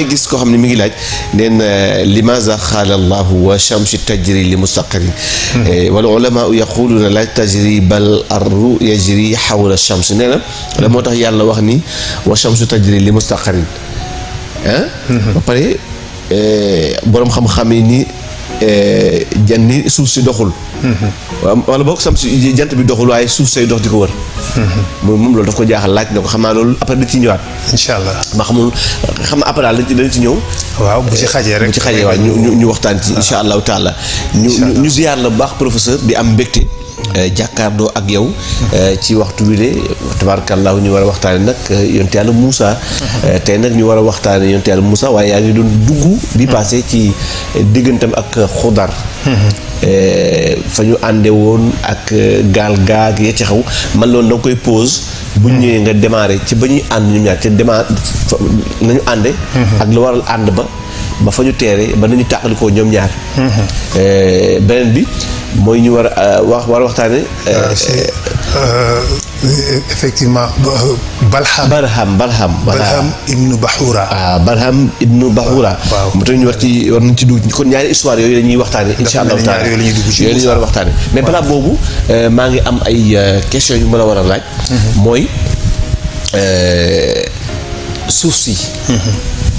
gis koo xam ne mi ngi laaj neen limaza xaala allahu wa shamsi tajri li mustaqarin wal ulama yaquluna la tajri bal arru yajri xawla shams nee na la moo tax yàlla wax ni wa shamsu tajri li mustaqarin ba pare boroom xam-xam yi ni janni suuf si doxul wala boog sam si jant bi doxul waaye suuf say dox di ko wër moom loolu daf ko jaaxal laaj na ko xam naa loolu après da ci ñëwaat incha allah ma xamul xam na après daal dañ ci ñëw waaw bu ci xajee rek bu ci xajee waaw ñu waxtaan ci incha allahu taala ñu ziyaar la bu baax professeur di am mbégte jàkkaarloo ak yow ci waxtu wi de tabarakallahu ñu war a waxtaane nag yonte yàlla Moussa tey nag ñu war a waxtaane yonte yàlla Moussa waaye yaa ngi doon dugg bi passé ci diggantam ak Xudar fa ñu ànde woon ak gaal gaag ya ci xaw man loolu da nga koy pause bu ñëwee nga démarré ci ba ñuy ànd ñoom ñaar ca démarré nañu ànde ak lu waral ànd ba fa ñu teere ba nañu tàqalikoo ñoom ñaar beneen bi mooy ñu war a waxtaane effectivement Balham ibnu Bahura Balham ibnu Bahura mu tax ñu war nañ ci dugg kon ñaari histoire yooyu dañuy waxtaane insha Allah taala yooyu la ñu war a waxtaane mais balaa boobu maa ngi am ay questions yu ma la war a laaj mooy suuf si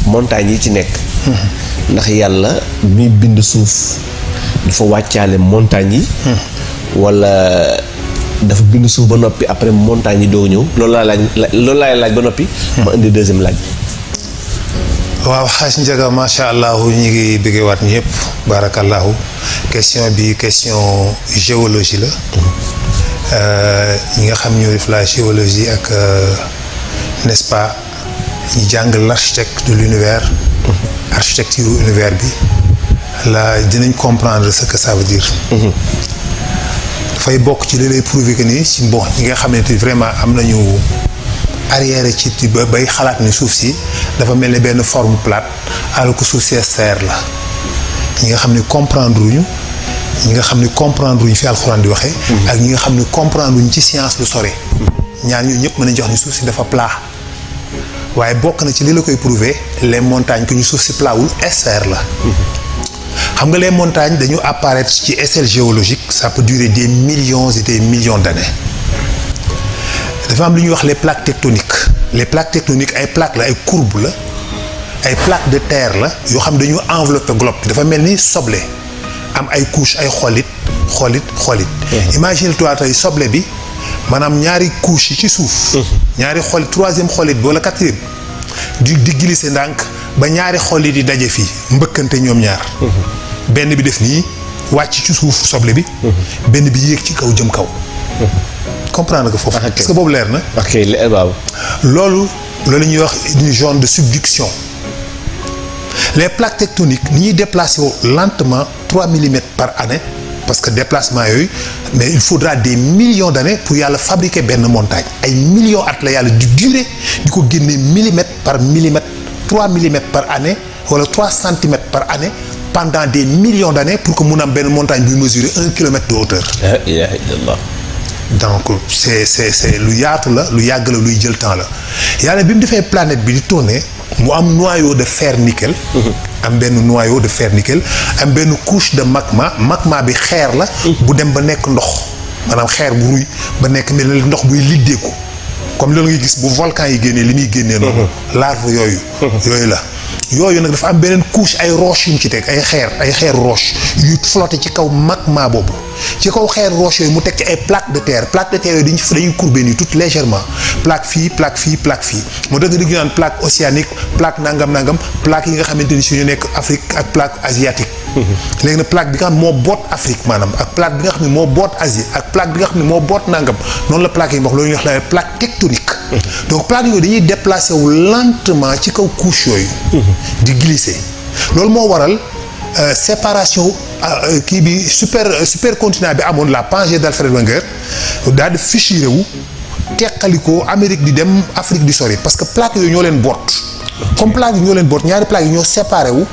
montagnes yi ci nekk ndax yàlla mi bind suuf dafa wàccaale montagnes yi wala dafa bind suuf ba noppi après montagnes yi doo ñëw loolu laay laaj ba noppi ma indi deuxième laaj waaw xaaj Njaga macha allah ñu ngi bëggee waat ñëpp barakallahu question bi question géologie la ñi nga xam ñoo def la géologie ak n'est-ce pas ñu jàng l'architecte de l'univers architecture univers bi la dinañ comprendre ce que ça veut dire dafay bokk ci li lay prouver que ni ci bon ñi nga xamante ni vraiment am nañu arrière ci bay xalaat ni suuf si dafa mel ni benn forme plate alors que suuf si sphère la ñi nga xam ni comprendre uñu ñi nga xam ni comprendre uñu fi alxuraan di waxee ak ñi nga xam ni comprendre uñu ci science lu sore ñaar ñooñu ñëpp mën nañ jox ni suuf si dafa plat waaye bokk na ci li la koy prouver les montagnes que ñu suuf si platwul sphère la xam nga les montagnes dañu apparaître ci échelle géologique ça peut durer des millions et des millions d'années dafa am lu ñuy wax les plaques tectoniques ay plaques la ay courbes la ay plaques de terre la yoo xam dañu envelopper globe bi dafa mel ni soble am ay couches ay xolit imagine toi tey soble bi maanaam ñaari couches yi ci suuf ñaari xolit troisième xolit bi wala quatrième di glisser ndànk ba ñaari xolit yi daje fii mbëkkante ñoom ñaar benn bi def nii wàcc ci suuf soble bi benn bi yéeg ci kaw jëm kaw comprendre nga foofu est-ce que boobu leer na ok waaw loolu ñuy wax une zone de subduction les plaques tectoniques ni ñuy déplacé lentement 3 millimètres par année parce que déplacement yooyu mais il faudra des millions d'années pour yàlla fabriquer benn montagne ay millions at la yàlla di durer di ko génnee millimètre par millimètre 3 millimètres par année wala 3 centimètres par année pendant des millions d'années pour que mun am benn montagne buy mesurer 1 kilomètre de hauteur. La ilaha illallah. donc c'est lu yaatu la lu yàgg la luy jël temps la yàlla bi mu defee planète bi di tourner mu am noyau de fer nickel. am benn noyau de fer nickel am benn couche de magma bi xeer la. bu dem ba nekk ndox maanaam xeer bu ruy ba nekk mel ni ndox buy liddeeku comme loolu ngay gis bu volcan yi génnee li muy génnee noonu. larve yooyu la. yooyu nag dafa am beneen couche ay roches yu mu ci teg ay xeer roche yu flotté ci kaw magma boobu ci kaw xeer roche yooyu mu teg ci ay plaques de terre yooyu dañuy courbé nii tout légèrement plaque fii moo tax nga dégg naan plaque océanique plaque nangam plaque yi nga xamante ni si ñu nekk Afrique ak plaque asiatique. léegi nag plaque bi nga xam ne moo boot Afrique maanaam ak plaque bi nga xam ne moo boot Asie ak plaque bi nga xam ne moo boot nangam noonu la plaque yi wax loolu ñuy wax la plaque tectonique. donc plaque yooyu dañuy déplacé wu lentement ci kaw couche yooyu. di glisser loolu moo waral séparation kii bi supercontinent bi amoon la Pangée d'Alfred Wenger daal di fissuré wu teqalikoo Amérique di dem Afrique di sori parce que plaque yooyu ñoo leen boot comme plaque yi ñoo leen boot ñaari plaque yi ñoo séparé wu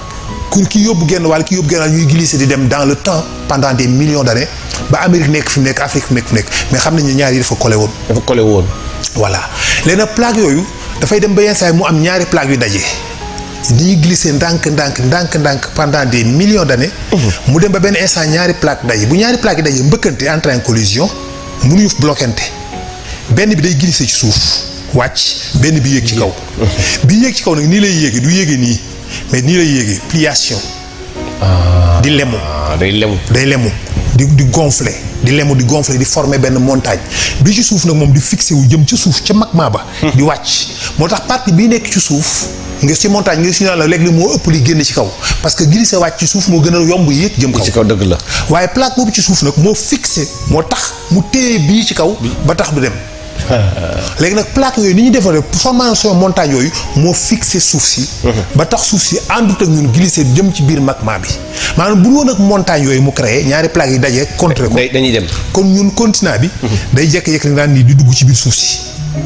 pour ki yóbbu genn wàll ñuy glisser di dem dans le temps pendant des millions d'années ba Amérique nekk fi mu nekk Afrique fi mu nekk mais xam nañu ñaar yi dafa collé woon. voilà léegi nag plaque yooyu dafay dem ba yenn saa yi mu am ñaari plaque yu daje di glisser ndànk pendant des millions d'années. mu dem ba benn instant ñaari plaque daje bu ñaari plaque yi daje mbëkkante entre en collision mënuñu bloquante benn bi day glisser ci suuf wàcc benn bi yéeg ci kaw. bi yéeg ci kaw nag nii lay yéege du yéege nii mais nii lay yéege pliation. di lemu. day lemu di gonfler di lemu di gonfler di former benn montagne bi ci suuf nag moom di fixé wu jëm ci suuf ca magma ba. di wàcc moo tax partie bii nekk ci suuf nga ci montagne nga si naan la léegi moo ëpp li génn ci kaw parce que glissé wàcc ci suuf moo gën a yomb yéeg jëm kaw. ci kaw dëgg la. waaye plaque boobu ci suuf nag moo fixé moo tax mu téye bii ci kaw ba tax du dem. léegi nag plaque yooyu ni ñu defaree formation montagne yooyu moo fixé suuf si. ba tax suuf si àndut ak ñun glissé jëm ci biir magma bi maanaam bu woon ak montagne yooyu mu créé ñaari plaques yi daje contre ko dañuy dem. kon ñun continent bi. day jékki-jékki daan nii di dugg ci biir suuf si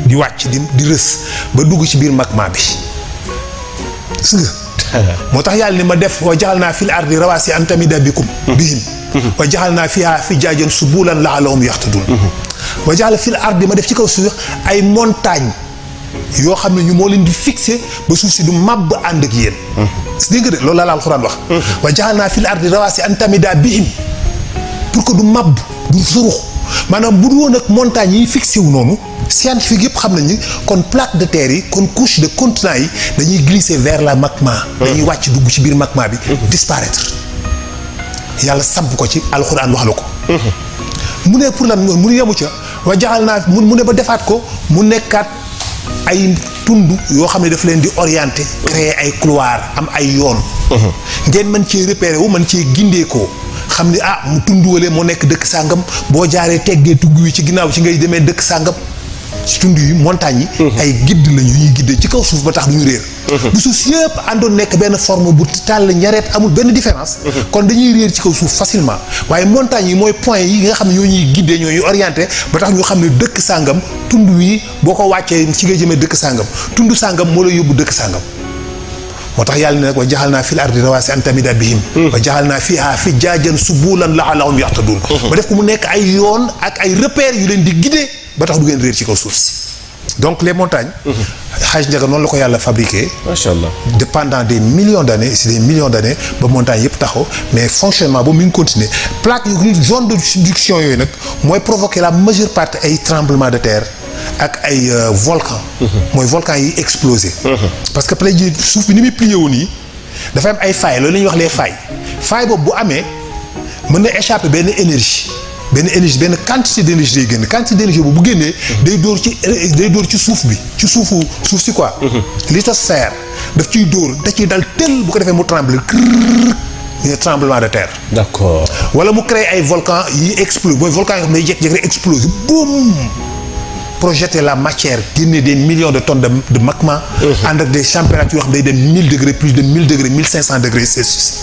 di wàcc di rës ba dugg ci biir magma bi gis nga. moo tax yàlla ni ma def wa jaxal naa fil ardi rawaasi an tamida bikum bihim wa jaxal naa fiha fijaajan subulan la'allahum yahtadun wa jaxal fil ardi ma def ci kaw suuf ay montagne yoo xam ne ñu moo leen di fixé ba suuf si du màbb ànd ak yéen. dégg nga de loolu la alxuraan wax. wa jaxal naa fil ardi rawaasi an tamida bihim pour que du màbb du surux maanaam bu du woon ak montagne yi fixé wu noonu scientifique yëpp xam nañ ni kon plaque de terre yi kon couche de continent yi dañuy glisser vers la magma. dañuy wàcc dugg ci biir magma bi. disparaître yàlla samp ko ci alxuraan wax la ko. mu ne pour lan mu ne yemu ca wa jaxal naa mu ne ba defaat ko mu nekkaat ay tund yoo xam ne daf leen di orienter. créer ay couloir am ay yoon. ngeen mën cee repérer wu mën cee gindeekoo xam ni mu tund wale moo nekk dëkk sàngam boo jaaree teggee tugg wi ci ginnaaw ci ngay demee dëkk sàngam ci tund yi montagne yi. ay gidd lañu ñuy giddee ci kaw suuf ba tax du ñu réer. bu suuf si yëpp àndoon nekk benn forme bu tàll ñareet amul benn différence. kon dañuy réer ci kaw suuf facilement waaye montagne yi mooy point yi nga xam ne ñoo ñuy giddee ñoo ñuy orienté ba tax ñu xam ne dëkk sàngam tund wi boo ko wàccee ci ngay jëmee dëkk sàngam tund sàngam moo lay yóbbu dëkk sàngam. moo tax yàlla ne nag wa jaxal naa fil ardi rawaasi an tamida bihim wa jaxal naa fiha fijaajan subulan la'allahum yahtadun ba def ko mu nekk ay yoon ak ay repères yu leen di guider ba tax du ngeen réer ci kaw suuf si donc les montagnes. Haj Ndiaga noonu la ko yàlla fabriqué. macha allah pendant des millions d'années c'est des millions d'années ba montagne yëpp taxaw mais fonctionnement ba mu ngi continuer plaque yu zone de subduction yooyu nag mooy provoquer la majeure partie ay tremblement de terre. ak ay volcan mooy volcan yi explosé. parce que play ji suuf bi ni muy plié wu nii dafa am ay failles loolu la ñuy wax les failles boobu bu amee mën na échapper benn énergie benn quantité d'énergie day génn quantité d'énergie boobu bu génnee day dóor ci suuf bi ci suuf si quoi. lithosphère daf ciy dóor da ciy dal tel bu ko defee mu tremble ñu tremblement de terre. d'accord wala mu créer ay volcan yi explose mooy volcan yoo xam ne day jékki-jékki rek explose boum. projeter la matière génne des millions de tonnes de magma. ànd ak des températures yoo xam day dem 1000 degrés plus de 1000 degrés 1500 degrés Celsius.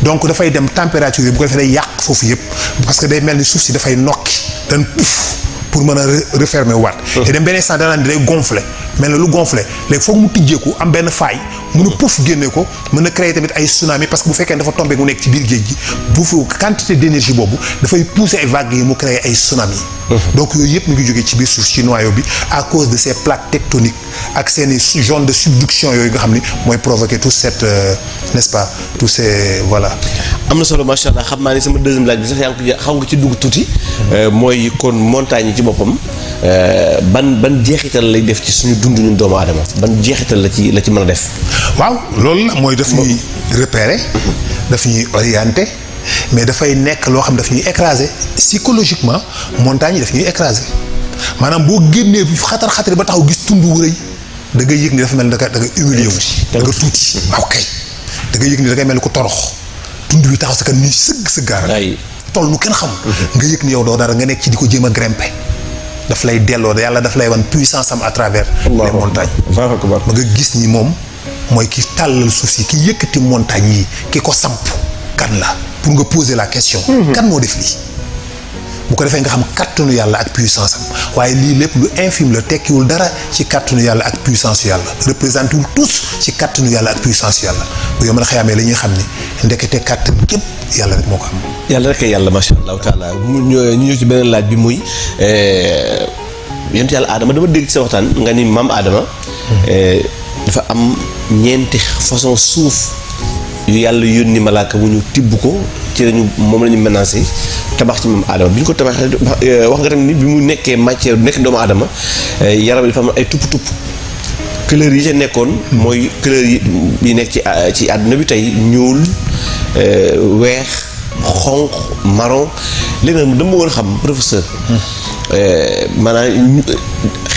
donc dafay dem température yi bu ko defee day yàq foofu yëpp parce que day mel ni suuf si dafay nokki dan puuf pour mën a refermer waat. te dem benn instant danaan day gonfler mel na lu gonfler léegi foog mu tijjeeku am benn faille mun a puuf génne ko mën a créer tamit ay tsunami parce que bu fekkee dafa tombé mu nekk ci biir géej gi bu fu quantité d'énergie boobu dafay pousser ay vagues yi mu créer ay tsunami. donc yooyu yëpp mu ngi jógee ci biir suuf ci noyau bi à cause de ces plaques tectoniques ak seeni zone de subduction yooyu nga xam ni mooy provoquer toute cette n'est-ce pas tous ces voilà. am na solo macha allah xam naa ni sama deuxième laaj bi sax yaa ngi xaw nga ci dugg tuuti. mooy kon montagne yi ci boppam ban jeexital lay def ci suñu dund ñun doomu aadama ban jeexital la ci mën a def. waaw loolu la mooy daf ñuy repérer daf ñuy orienter. mais dafay nekk loo xam daf ñuy écraser psychologiquement montagne yi daf ñuy écraser maanaam boo génnee xatar ba taxaw gis tund wu rëy da ngay yëg ni dafa mel ni da nga humilié wu da nga tuuti waaw kay da ngay yëg ni da ngay mel ni ku torox tund wi taxaw sa kan ñuy sëggaara toll nu kenn xam nga yëg ni yow doo dara nga nekk ci di ko jéem a grimper daf lay delloo yàlla daf lay wan puissance am à travers les montagnes ba nga gis ni moom mooy ki tàllal suuf si ki yëkkati montagne yi ki ko samp kan la pour nga poser la question. kan moo def lii bu ko defee nga xam kattanu yàlla ak puissance am waaye lii lépp lu infime la tekkiwul dara ci kattanu yàlla ak puissance yàlla représenté wul tous ci kattanu yàlla ak puissance yàlla bu yomal xayaamee la ñuy xam ni ndekete kattan képp yàlla rek moo ko am. yàlla rek yàlla macha allahu taala ñu ñëw ci beneen laaj bi muy yonent yàlla Adama dama dégg ci sa waxtaan nga ni maam Adama. dafa am ñeenti façon suuf yu yàlla yónni malaaka mu ñu tibb ko ci lañu moom la ñu menacé tabax ci moom aadama bi ñu ko tabaxee wax nga tamit ni bi mu nekkee matière nekk doomu aadama yaram dafa am ay tupp couleur yi ca nekkoon mooy couleur yi nekk ci àdduna bi tey ñuul weex xonq marron léegi nag dama woon xam professeur maanaam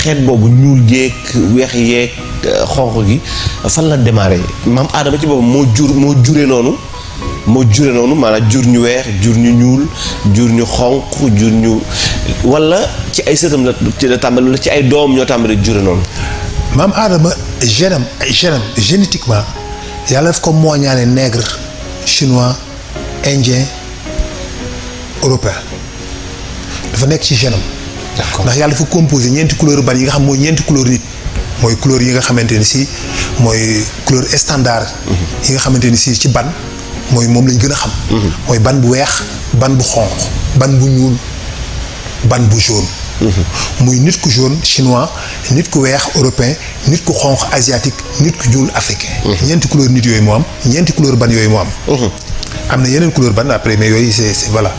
xeet boobu ñuul yeeg weex yeeg xonq gi fan la démarré maam aadama ci boppam moo jure noonu maanaam jur ñu weex jur ñu ñuul jur ñu xonq jur ñu wala ci ay sëtam la tàmbali wala ci ay doom ñoo tàmbali jure noonu. maam aadama genam génétiquement yàlla daf ko mooñaale nègre chinois indien européen dafa nekk ci genam. d'accord ndax yàlla dafa composé ñeenti couleur ban yi nga xam mooy ñeenti couleur nit mooy couleur yi nga xamante ni si mooy couleur standard. yi nga xamante ni si ci ban mooy moom lañ gën a xam. mooy ban bu weex ban bu xonq ban bu ñuul ban bu jaune. muy nit ku jaune chinois nit ku weex européen nit ku xonq asiatique nit ku ñuul africain. ñeenti couleur nit yooyu moo am ñeenti couleur ban yooyu moo am. am na yeneen couleur ban après mais yooyu c'est voilà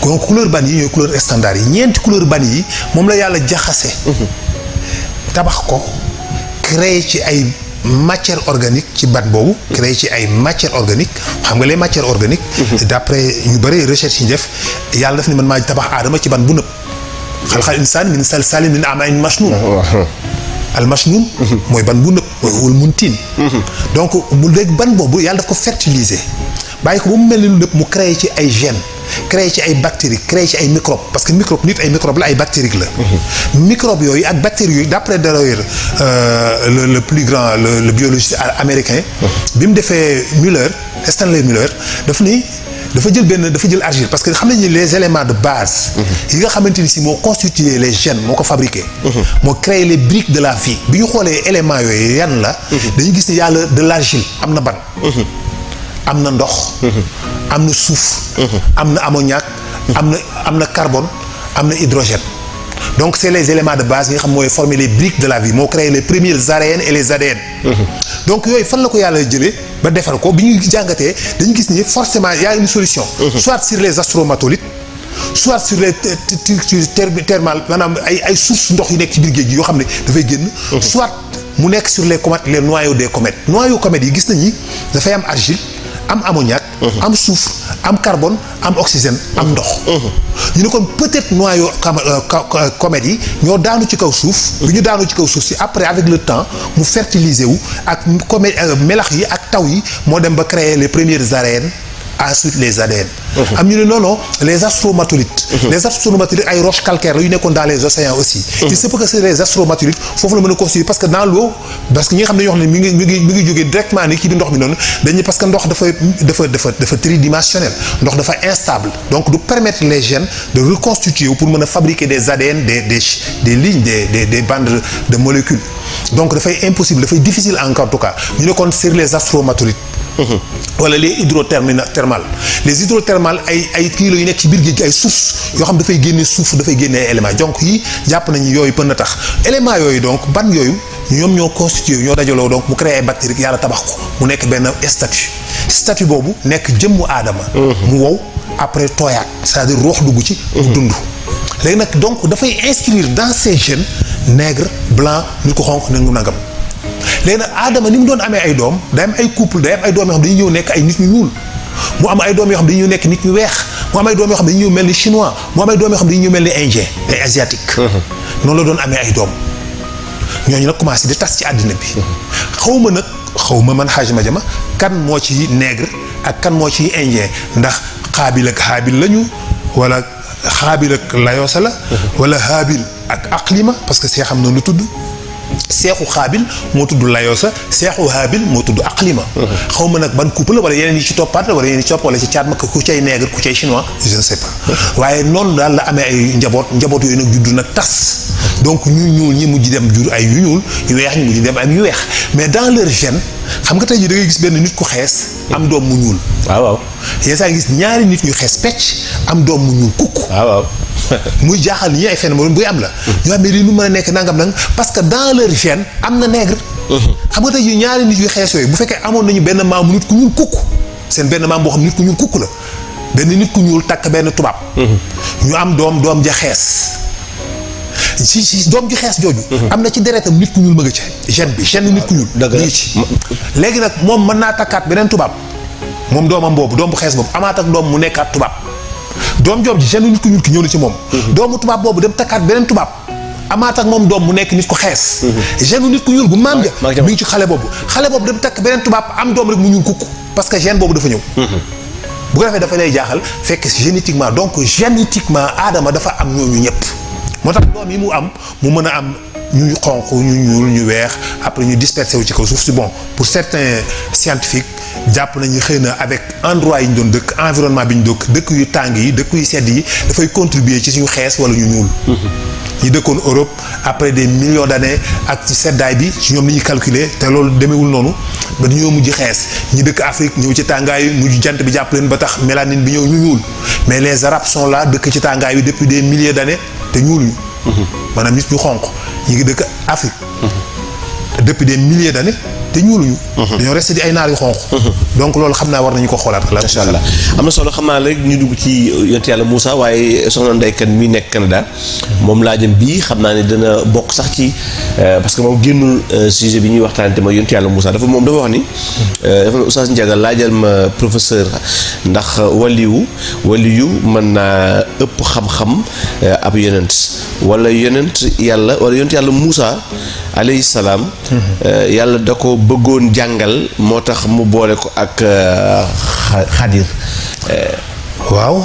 donc couleur ban yi ñooy couleur standard yi ñeenti couleur ban yi moom la yàlla jaxase. tabax ko créé ci ay matière organique ci ban boobu. créé ci ay matière organique xam nga les matières organiques. d'après ñu bëri recherche yi ñu def yàlla daf ni man maa tabax aadama ci ban bu nëb. xalqal insaan min salsaalin min hamaa'in masnuun. al masnuun mooy ban bu nëb mooy wal muntiin. donc mu léegi ban boobu yàlla daf ko fertiliser bàyyi ko ba mu mel ni lu nëb mu créé ci ay gènes créé ci ay bactéries créé ci ay microbes parce que microbe nit ay microbes la ay bactéries la. microbes yooyu ak bactéries yooyu d'après d'ailleurs le plus grand le biologiste américain. bi mu defee Stanley Muller dafa jël argile parce que xam nañ ni les éléments de base. yi nga xamante ni si moo constitué les gènes moo ko fabriqué. moo créé les briques de la vie bi ñu xoolee éléments yooyu yan la. dañu gis ne yàlla de l'argile am na ban. am na ndox. am na suuf. am na ammoniac. am na carbone am na hydrogène. donc c'est les éléments de base yi nga xam mooy former les briques de la vie moo créé les premiers ARN et les ADN. donc yooyu fan la ko yàlla jëlee ba defar ko bi ñuy jàngatee dañu gis ni forcément y a une solution. soit sur les astromatolites soit sur les thermales maanaam ay sources ndox yu nekk ci biir géej gi yoo xam ne dafay génn. soit mu nekk sur les comètes les noyaux des comètes noyaux comètes yi gis nañ ni dafay am argile am ammoniac. am soufre am carbone am oxygène am ndox. ñu ne kon peut-être noyaux comètes yi ñoo daanu ci kaw suuf. bi ñu daanu ci kaw suuf si après avec le temps mu fertiliser wu ak comète melax yi ak taw yi moo dem ba créer les premiers ARN ensuite les ADN. am ñu ne non les astromatolites. les astromatolites ay roches calcaires la yu nekkoon dans les océans aussi. il se peut que c'est les astromatolites foofu la mën a constituer parce que dans l'eau parce que ñi nga xam ne ñoo xam ne mi ngi jógee directement ni ci biir ndox mi noonu dañuy parce que ndox dafa tridimensionnel ndox dafa instable donc du permettre les gènes de reconstituer pour mën a fabriquer des ADN des lignes des bandes de molécules donc dafay impossible dafay difficile en tout cas ñu ne kon sur les astromatolites. wala les hydrothermales les hydrothermales ay kii la yu nekk ci biir géej gi ay sources yoo xam dafay génne suuf dafay génne ay éléments donc yi jàpp nañu yooyu mën na tax éléments yooyu donc ban yooyu ñoom ñoo constitué ñoo dajaloo donc mu créé ay bactéries yàlla tabax ko mu nekk benn statut boobu nekk jëmmu aadama. mu wow après tooyaat c'est-à-dire roox dugg ci. mu dund léegi nag donc dafay inscrire dans ces gènes nègre blanc nit ko xonq nit ku nangam. léegi nag aadama ni mu doon amee ay doom day am ay couple day am ay doom yoo xam dañuy ñëw nekk ay nit ñu ñuul mu am ay doom yoo xam dañuy ñëw nekk nit ñu weex mu am ay doom yoo xam dañuy ñëw mel ni chinois mu am ay doom yoo xam dañuy ñëw mel ni indien ay asiatique noonu la doon amee ay doom ñooñu nag commencé di tas ci àddina bi xaw ma man Hadj Madiama kan moo ci nègre ak kan moo ci indien ndax xaabil ak haabil lañu wala xaabil ak layosa la wala haabil ak aqlima parce que see xam noonu lu tudd seexu xaabil moo tudd layoosa seexu haabil moo tudd aqlima xaw ma nag ban couple la wala yeneen yi ci toppaat wala yeneen yi ci topp wala ci caat ma ku cay nègre ku cay chinois je ne sais pas waaye noonu daal la amee ay njaboot yooyu nag juddu nag tas donc ñu ñuul ñi mujj dem jur ay yu ñuul ñu weex ñi mujj dem am yu weex mais dans leur gène xam nga tey jii da ngay gis benn nit ku xees am doom mu ñuul. waaw. yenn saa gis ñaari nit ñu xees pecc am doom mu ñuul kukk. waaw. muy jaaxal ñi ay phénomène buy am la. ñu xam ne lii nu mën a nekk nangam nang parce que dans leur gène am na nègre. xam nga tey jii ñaari nit yu xees yooyu bu fekkee amoon nañu benn maam nit ku ñuul kukk seen benn maam boo xam nit ku ñuul kukk la benn nit ku ñuul takk benn tubaab. ñu am doom ja xees. si doom ju xees jooju. am na ci deretam nit ku ñuul ma nga ci gène bi gène nit ku ñuul. dëgg ci léegi nag moom mën naa takkaat beneen tubaab moom doomam boobu doom bu xees boobu amaat ak doom mu nekkaat tubaab doom joom ji gène nit ku ñuul ki ñëw na ci moom. doomu tubaab boobu dem takkaat beneen tubaab amaat ak moom doom mu nekk nit ku xees. gène nit ku ñuul gu maam ja mi ngi ci xale boobu dem takk beneen tubaab am doom rek mu ñuul kukk parce que gène boobu dafa ñëw. bu ko defee dafa lay jaaxal fekk génétiquement donc génétiquement aadama dafa am ñooñu ñëpp. moo tax doom yi mu am mu mën a am ñu xonq ñu ñuul ñu weex après ñu dispersé wu ci kaw suuf si bon pour certains scientifiques jàpp nañu xëy na avec endroit yi ñu doon dëkk environnement bi ñu dëkk yu tàng yi dëkk yu sedd yi dafay contribuer ci suñu xees wala ñu ñuul. ñi dëkkoon Europe après des millions d'années ak ci seddaay bi ci ñoom li ñuy calculer te loolu demeewul noonu ba dañoo mujj xees ñi dëkk Afrique ñëw ci tàngaay mujj jant bi jàpp leen ba tax mélanine bi ñëw ñu ñuul mais les arabes sont là dëkk ci tàngaay bi depuis des milliers d'années te ñuuluñu. maanaam nit ñu xonq ñi ngi dëkk Afrique. depuis des milliers d'années te ñuuluñu. dañoo resté di ay naar yu xonq. donc loolu xam naa war nañu ko xoolaat. macha allah am na solo xam naa rek ñu dugg ci yonent yàlla Moussa waaye soxna Ndeye Kane mi nekk Canada moom laajam bii xam naa ne dana bokk sax ci parce que moom génnul sujet bi ñuy waxtaanee te mooy yonent yàlla Moussa dafa wax ni. dafa ne Oustaz Ndiaga laajal ma professeur ndax waliyu mën naa ëpp xam-xam ab yonent wala yonent yàlla Moussa alayhi salaam. yàlla da ko bëggoon jàngal moo tax mu boole ko ak Xadir. waaw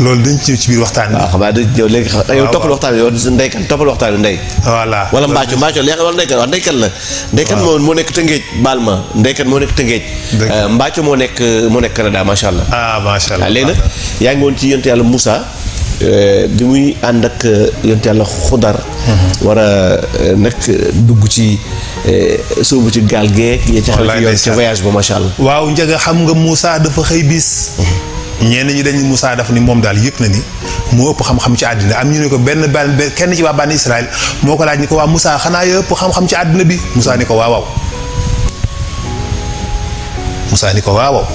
loolu dañ ci ñëw ci biir waxtaan bi. waaw xam naa dañ ñëw léegi yow toppal waxtaan bi yow Ndeye Kane toppal waxtaan bi Ndeye. voilà wala Mbacco leex wala Ndeye Kane wax Ndeye Kane la. Ndeye Kane moo nekk Tëngéej baal ma Ndeye Kane moo nekk Tëngéej. Mbacco moo nekk Canada macha allah. macha allah léegi nag yaa ngi woon ci yonent yàlla Moussa. bi muy ànd ak yonent yàlla Xudar. war a nag dugg ci sóobu ci gaal geeg. ci voyage ba macha allah. waaw Ndiaga xam nga Moussa dafa xëy bis. ñenn ñi dañu Moussa dafa ni moom daal yëg na ni moo ëpp xam-xam ci àddina am ñu ne ko kenn ci waa bànni Israël moo ko laaj ni ko waa Moussa xanaa ya ëpp xam-xam ci àddina bi Moussa ni ko waaw. Moussa ni ko waaw.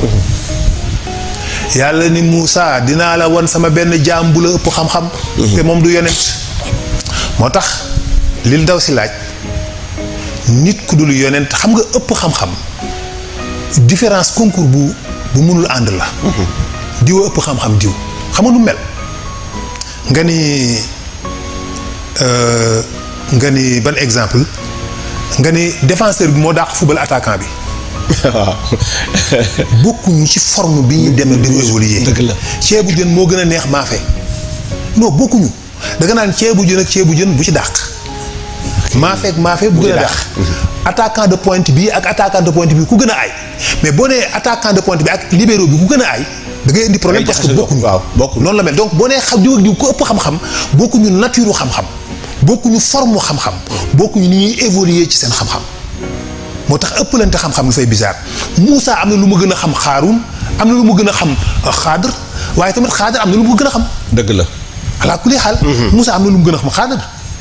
yàlla ni Moussa dinaa la wan sama benn jaam bu la ëpp xam-xam. te moom du yonent moo tax li daw si laaj nit ku dul yonent xam nga ëpp xam-xam différence concours bu mënul ànd la. diw ëpp xam-xam diw xam nga nu mel nga ni ban exemple nga ni défenseur bi moo dàq football attaquant bi. waaw. bokkuñu ci forme bi ñu demee di évoluer. dëgg la ceebu jën moo gën a neex maafe. non bokkuñu da nga naan ceebu jën ak ceebu jën bu ci dàq. maafe bu gën a dàq. attaquant de pointe bi ak attaquant de pointe bi ku gën a aay mais boo nee attaquant de pointe bi ak libéro bi ku gën a aay da ngay indi problème parce que bokkuñu. waaw bokkuñu noonu la mel donc boo nee xam diw ak diw ku ëpp xam-xam bokkuñu nature xam-xam bokkuñu forme xam-xam bokkuñu ni ñuy évoluer ci seen xam-xam. moo tax ëppalante xam-xam lu fay bizarre Moussa am na lu ma gën a xam Xaaruun am na lu ma gën a xam Xaadir waaye tamit Xaadir am na lu ma gën a xam. dëgg la. ala kulli xaal. Moussa am na lu mu gën a xam Xaadir.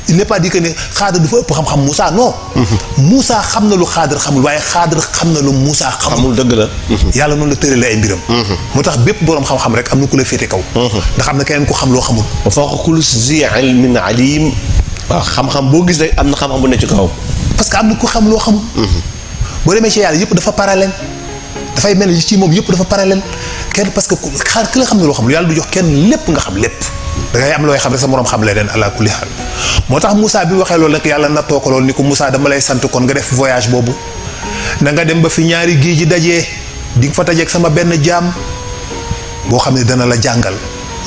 il n'est pas dit que ne Xaadir dafa ëpp xam-xam Moussa non. Moussa xam na lu Xaadir xamul waaye Xaadir xam na lu Moussa xamul. dëgg la. yàlla noonu la tëralee ay mbiram. moo tax bépp boroom xam-xam rek am na ku la féete kaw. ndax am na keneen ku xam loo xamul. wa fawqa kulli zi ilmin alim. waaw xam-xam boo gis rek am na xam-xam bu nekk ci kawam. parce que am na ku xam loo xamul. boo demee ci yàlla yëpp dafa parallèle dafay mel ni ci moom yëpp dafa parallèle kenn parce que ki la xam ne loo xam yàlla du jox kenn lépp nga xam lépp da ngay am looy xam rek sa moroom xam leneen ala kulli xaal moo tax Moussa bi waxee loolu nag yàlla nattoo ko loolu ni ko Moussa dama lay sant kon nga def voyage boobu na nga dem ba fi ñaari géej ji dajee di nga fa tajeeg sama benn jaam boo xam ne dana la jàngal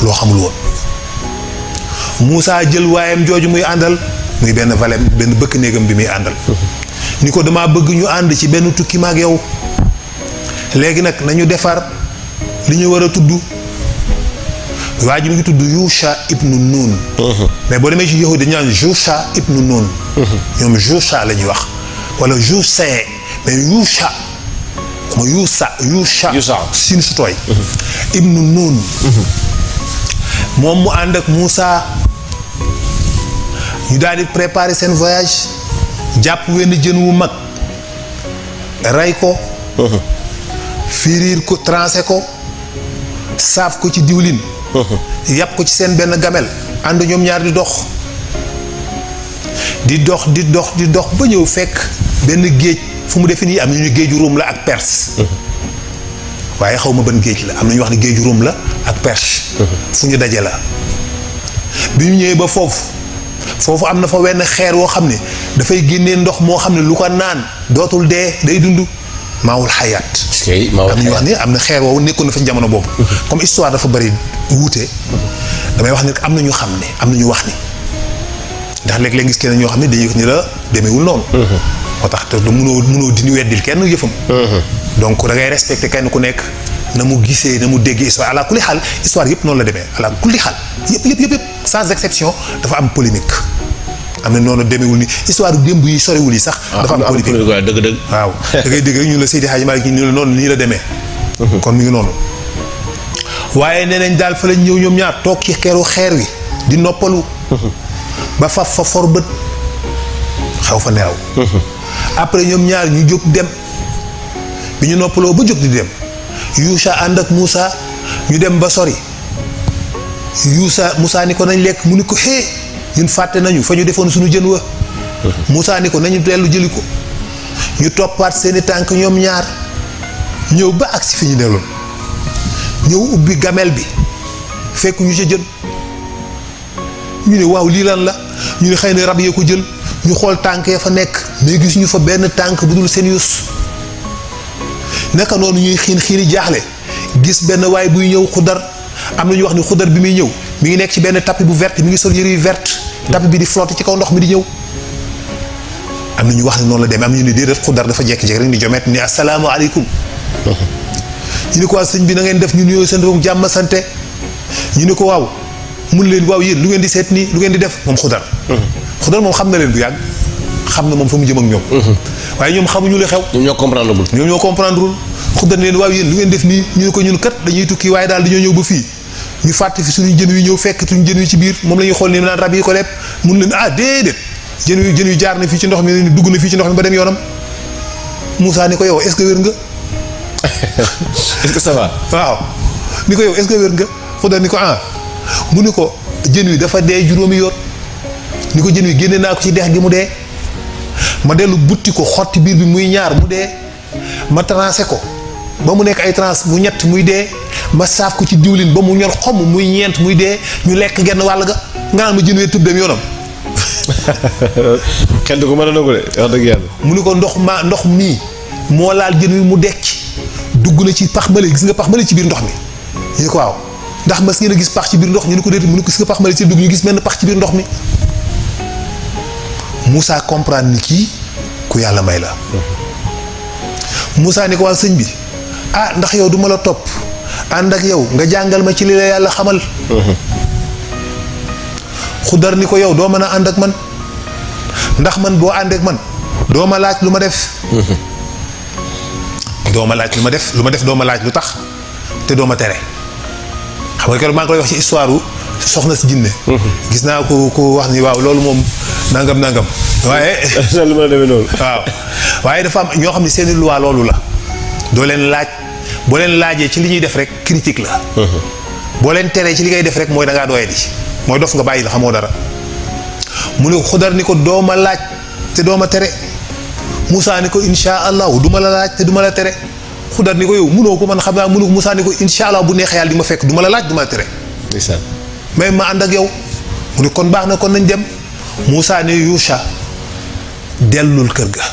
loo xamul woon Moussa jël waayam jooju muy àndal muy benn valem benn bëkk néegam bi muy àndal ni ko damaa bëgg ñu ànd ci benn tukki maag yow léegi nag nañu defar li ñu war a tudd waa ji mi ngi tudd Yusha ibnu Nun mais boo demee ci yahud dañu naan Yusha ibnu Nun ñoom Yusha la ñuy wax wala Yusha mais Yusha Yusha sin su tooy ibnu Nun moom mu ànd ak Moussa ñu daal di préparer seen voyage jàpp wenn jën wu mag rey ko firiir ko trancé ko saaf ko ci diwlin yàpp ko ci seen benn gamel ànd ñoom ñaar di dox ba ñëw fekk benn géej fu mu defe nii am nañu géeju Rome la ak Perse waaye xaw ma ban géej la am nañu wax ne géeju Rome la ak Perse fu ñu daje la bi ñu ñëwee ba foofu am na fa wenn xeer woo xam ne dafay génnee ndox moo xam ne lu ko naan dootul dee day dund maawul xayaat am nañu wax ni am na xeer woowu nekkoon na fa jamono boobu comme histoire dafa bari wuute damay wax ne am na ñu xam ne am na ñu wax ni ndax léeg-léeg gis kenn ñoo xam ne dañuy wax ni la demeewul noonu moo tax te mënoo di weddil kenn yëfam donc da ngay respecté kenn ku nekk na mu gisee na mu déggee histoire ala kulli xaal histoire yëpp noonu la demee ala kulli xaal yëpp sans exception dafa am polémique am na noonu demeewul ni histoire yu démb yi sorewul yi sax dafa am polémique dëgg waaw da ngay dégg rek ñu la Seydi Hadji Malick ñu la noonu nii la demee kon mi ngi noonu waaye nee nañ daal fa lañ ñëw ñoom ñaar toog ci xeer wi di noppalu ba fa for bët xaw fa nelaw après ñoom ñaar ñu jóg dem bi ñu noppaloo ba jóg di dem Yuusa ànd ak Moussa ñu dem ba sori Moussa ni ko nañ lekk mu ni ko xee ñun fàtte nañu fa ñu defoon suñu jën wa Moussa ni ko nañu dellu jëli ko ñu toppaat seeni tànk ñoom ñaar ñëw ba agsi fi ñu neloon ñëw ubbi gamel bi fekk ñu ca jën ñu ne waaw lii lan la ñu ne xëy na rab yee ko jël ñu xool tànk ya fa nekk mais gis ñu fa benn tànk bu dul seen yus naka noonu ñuy xiini jaaxle gis benn waay buy ñëw xudar am na ñu wax ni xudar bi muy ñëw mi ngi nekk ci benn tapis bu verte mi ngi sol yëre yu verte tapis bi di flotter ci kaw ndox mi di ñëw am na ñu wax ne noonu la demee am na ñu ne déedéet xudar dafa jekki-jekki rek di jomet ni asalaamaaleykum ñu ne ko waa sëñ bi na ngeen def ñu nuyoo seen bopp jàmm sante ñu ne ko waaw mun leen waaw yéen lu ngeen di seet nii lu ngeen di def moom xudar moom xam na leen bu yàgg xam na moom fa mu jëm ak ñoom waaye ñoom xamuñu li xew ñoom ñoo comprendreul xudar leen waaw yéen lu ngeen def nii ñu ne ko ñun kat dañuy tukki waaye daal dañoo ñëw ba fii ñu fàtte fi suñu jën wi ñëw fekk suñu jën wi ci biir moom la ñuy xool ni naan rab yi ko lepp mun leen déedéet jën wi jaar na fii ci ndox mi dugg na fii ci ndox mi ba dem yoonam Moussa ni ko yow est-ce que wér nga est-ce que ça va waaw ni ko yow est-ce que wér nga xudar ni ko mu ni ko jën wi dafa dee juróomi yoon ni ko jën wi génne naa ko ci dex gi mu dee ma dellu butti ko xotti biir bi muy ñaar mu dee ma trancé ko ba mu nekk ay trans mu ñett muy dee ma saaf ko ci diwlin ba mu ñor xomm muy ñeent muy dee ñu lekk genn wàll ga nga naan ma jën wee tëb dem yoonam kenn du ko mën a nangu de wax dëgg yàlla mu ni ko ndox mii moo laal jën wi mu dekki dugg na ci pax male gis nga pax male ci biir ndox mi ñu ne ko waaw ndax mas ngeen a gis pax ci biir ndox ñu ne ko déet mu ne ko gis nga pax male ci dugg ñu gis benn pax ci biir ndox mi Moussa comprendre ni kii ku yàlla may la Moussa ni ko waa sëñ bi ndax yow duma la topp ànd ak yow nga jàngal ma ci li la yàlla xamal xudar ni ko yow doo mën a ànd ak man ndax man boo ànd ak man doo ma laaj lu ma def doo ma laaj lu ma def doo ma laaj lu tax te doo ma tere xam nga keroog maa ngi koy wax ci histoire soxna si jinne gis naa ko wax ni waaw loolu moom nangam waaye lu ma demee noonu waaw waaye dafa am ñoo xam ne seeni loi loolu la doo leen laaj boo leen laajee ci li ñuy def rek critique la boo leen teree ci li ngay def rek mooy da ngaa doye di mooy dof nga bàyyi la xamoo dara mu ne xudar ni ko doo ma laaj te doo ma tere Moussa ni ko insha allah du ma la laaj te du ma la tere xudar ni ko yow munoo ko man xam naa mënu ko Moussa ni ko insha allah bu neexee yàlla di ma fekk du ma la laaj du ma la tere mais ma ànd ak yow mu ne kon baax na kon nañ dem Moussa ne Yuusa dellul kër ga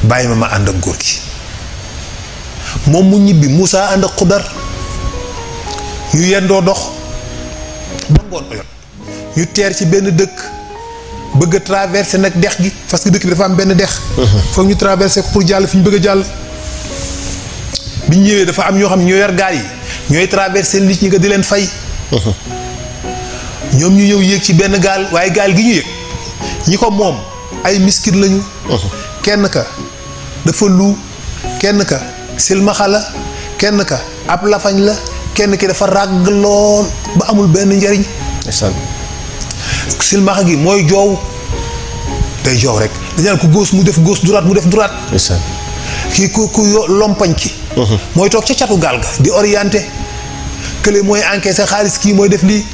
bàyyi ma ànd ak góor gi moom mu ñibbi Moussa ànd ak xudar ñu yendoo dox ba ngoon oyot ñu teer ci benn dëkk bëgg a traversé nag dex gi parce que dëkk bi dafa am benn dex foog ñu traversé ko pour jàll fi ñu bëgg a jàll bi ñu ñëwee dafa am ñoo xam ne ñoo yor gaal yi ñooy traversé nit ñi nga di leen fay ñoom ñu ñëw yéeg ci benn gaal waaye gaal gi ñu yéeg ñi ko moom ay miskin lañu kenn ka dafa lu kenn ka silmaxa la kenn ka ab lafañ la kenn ki dafa ràgg lool ba amul benn njariñ. silmaxa gi mooy joow day joow rek dañu naan ko gauche mu def gauche droite mu def droite. kii ku lompañ ki. mooy toog ca catu gaal ga di orienté. kële mooy encaissé xaalis kii mooy def lii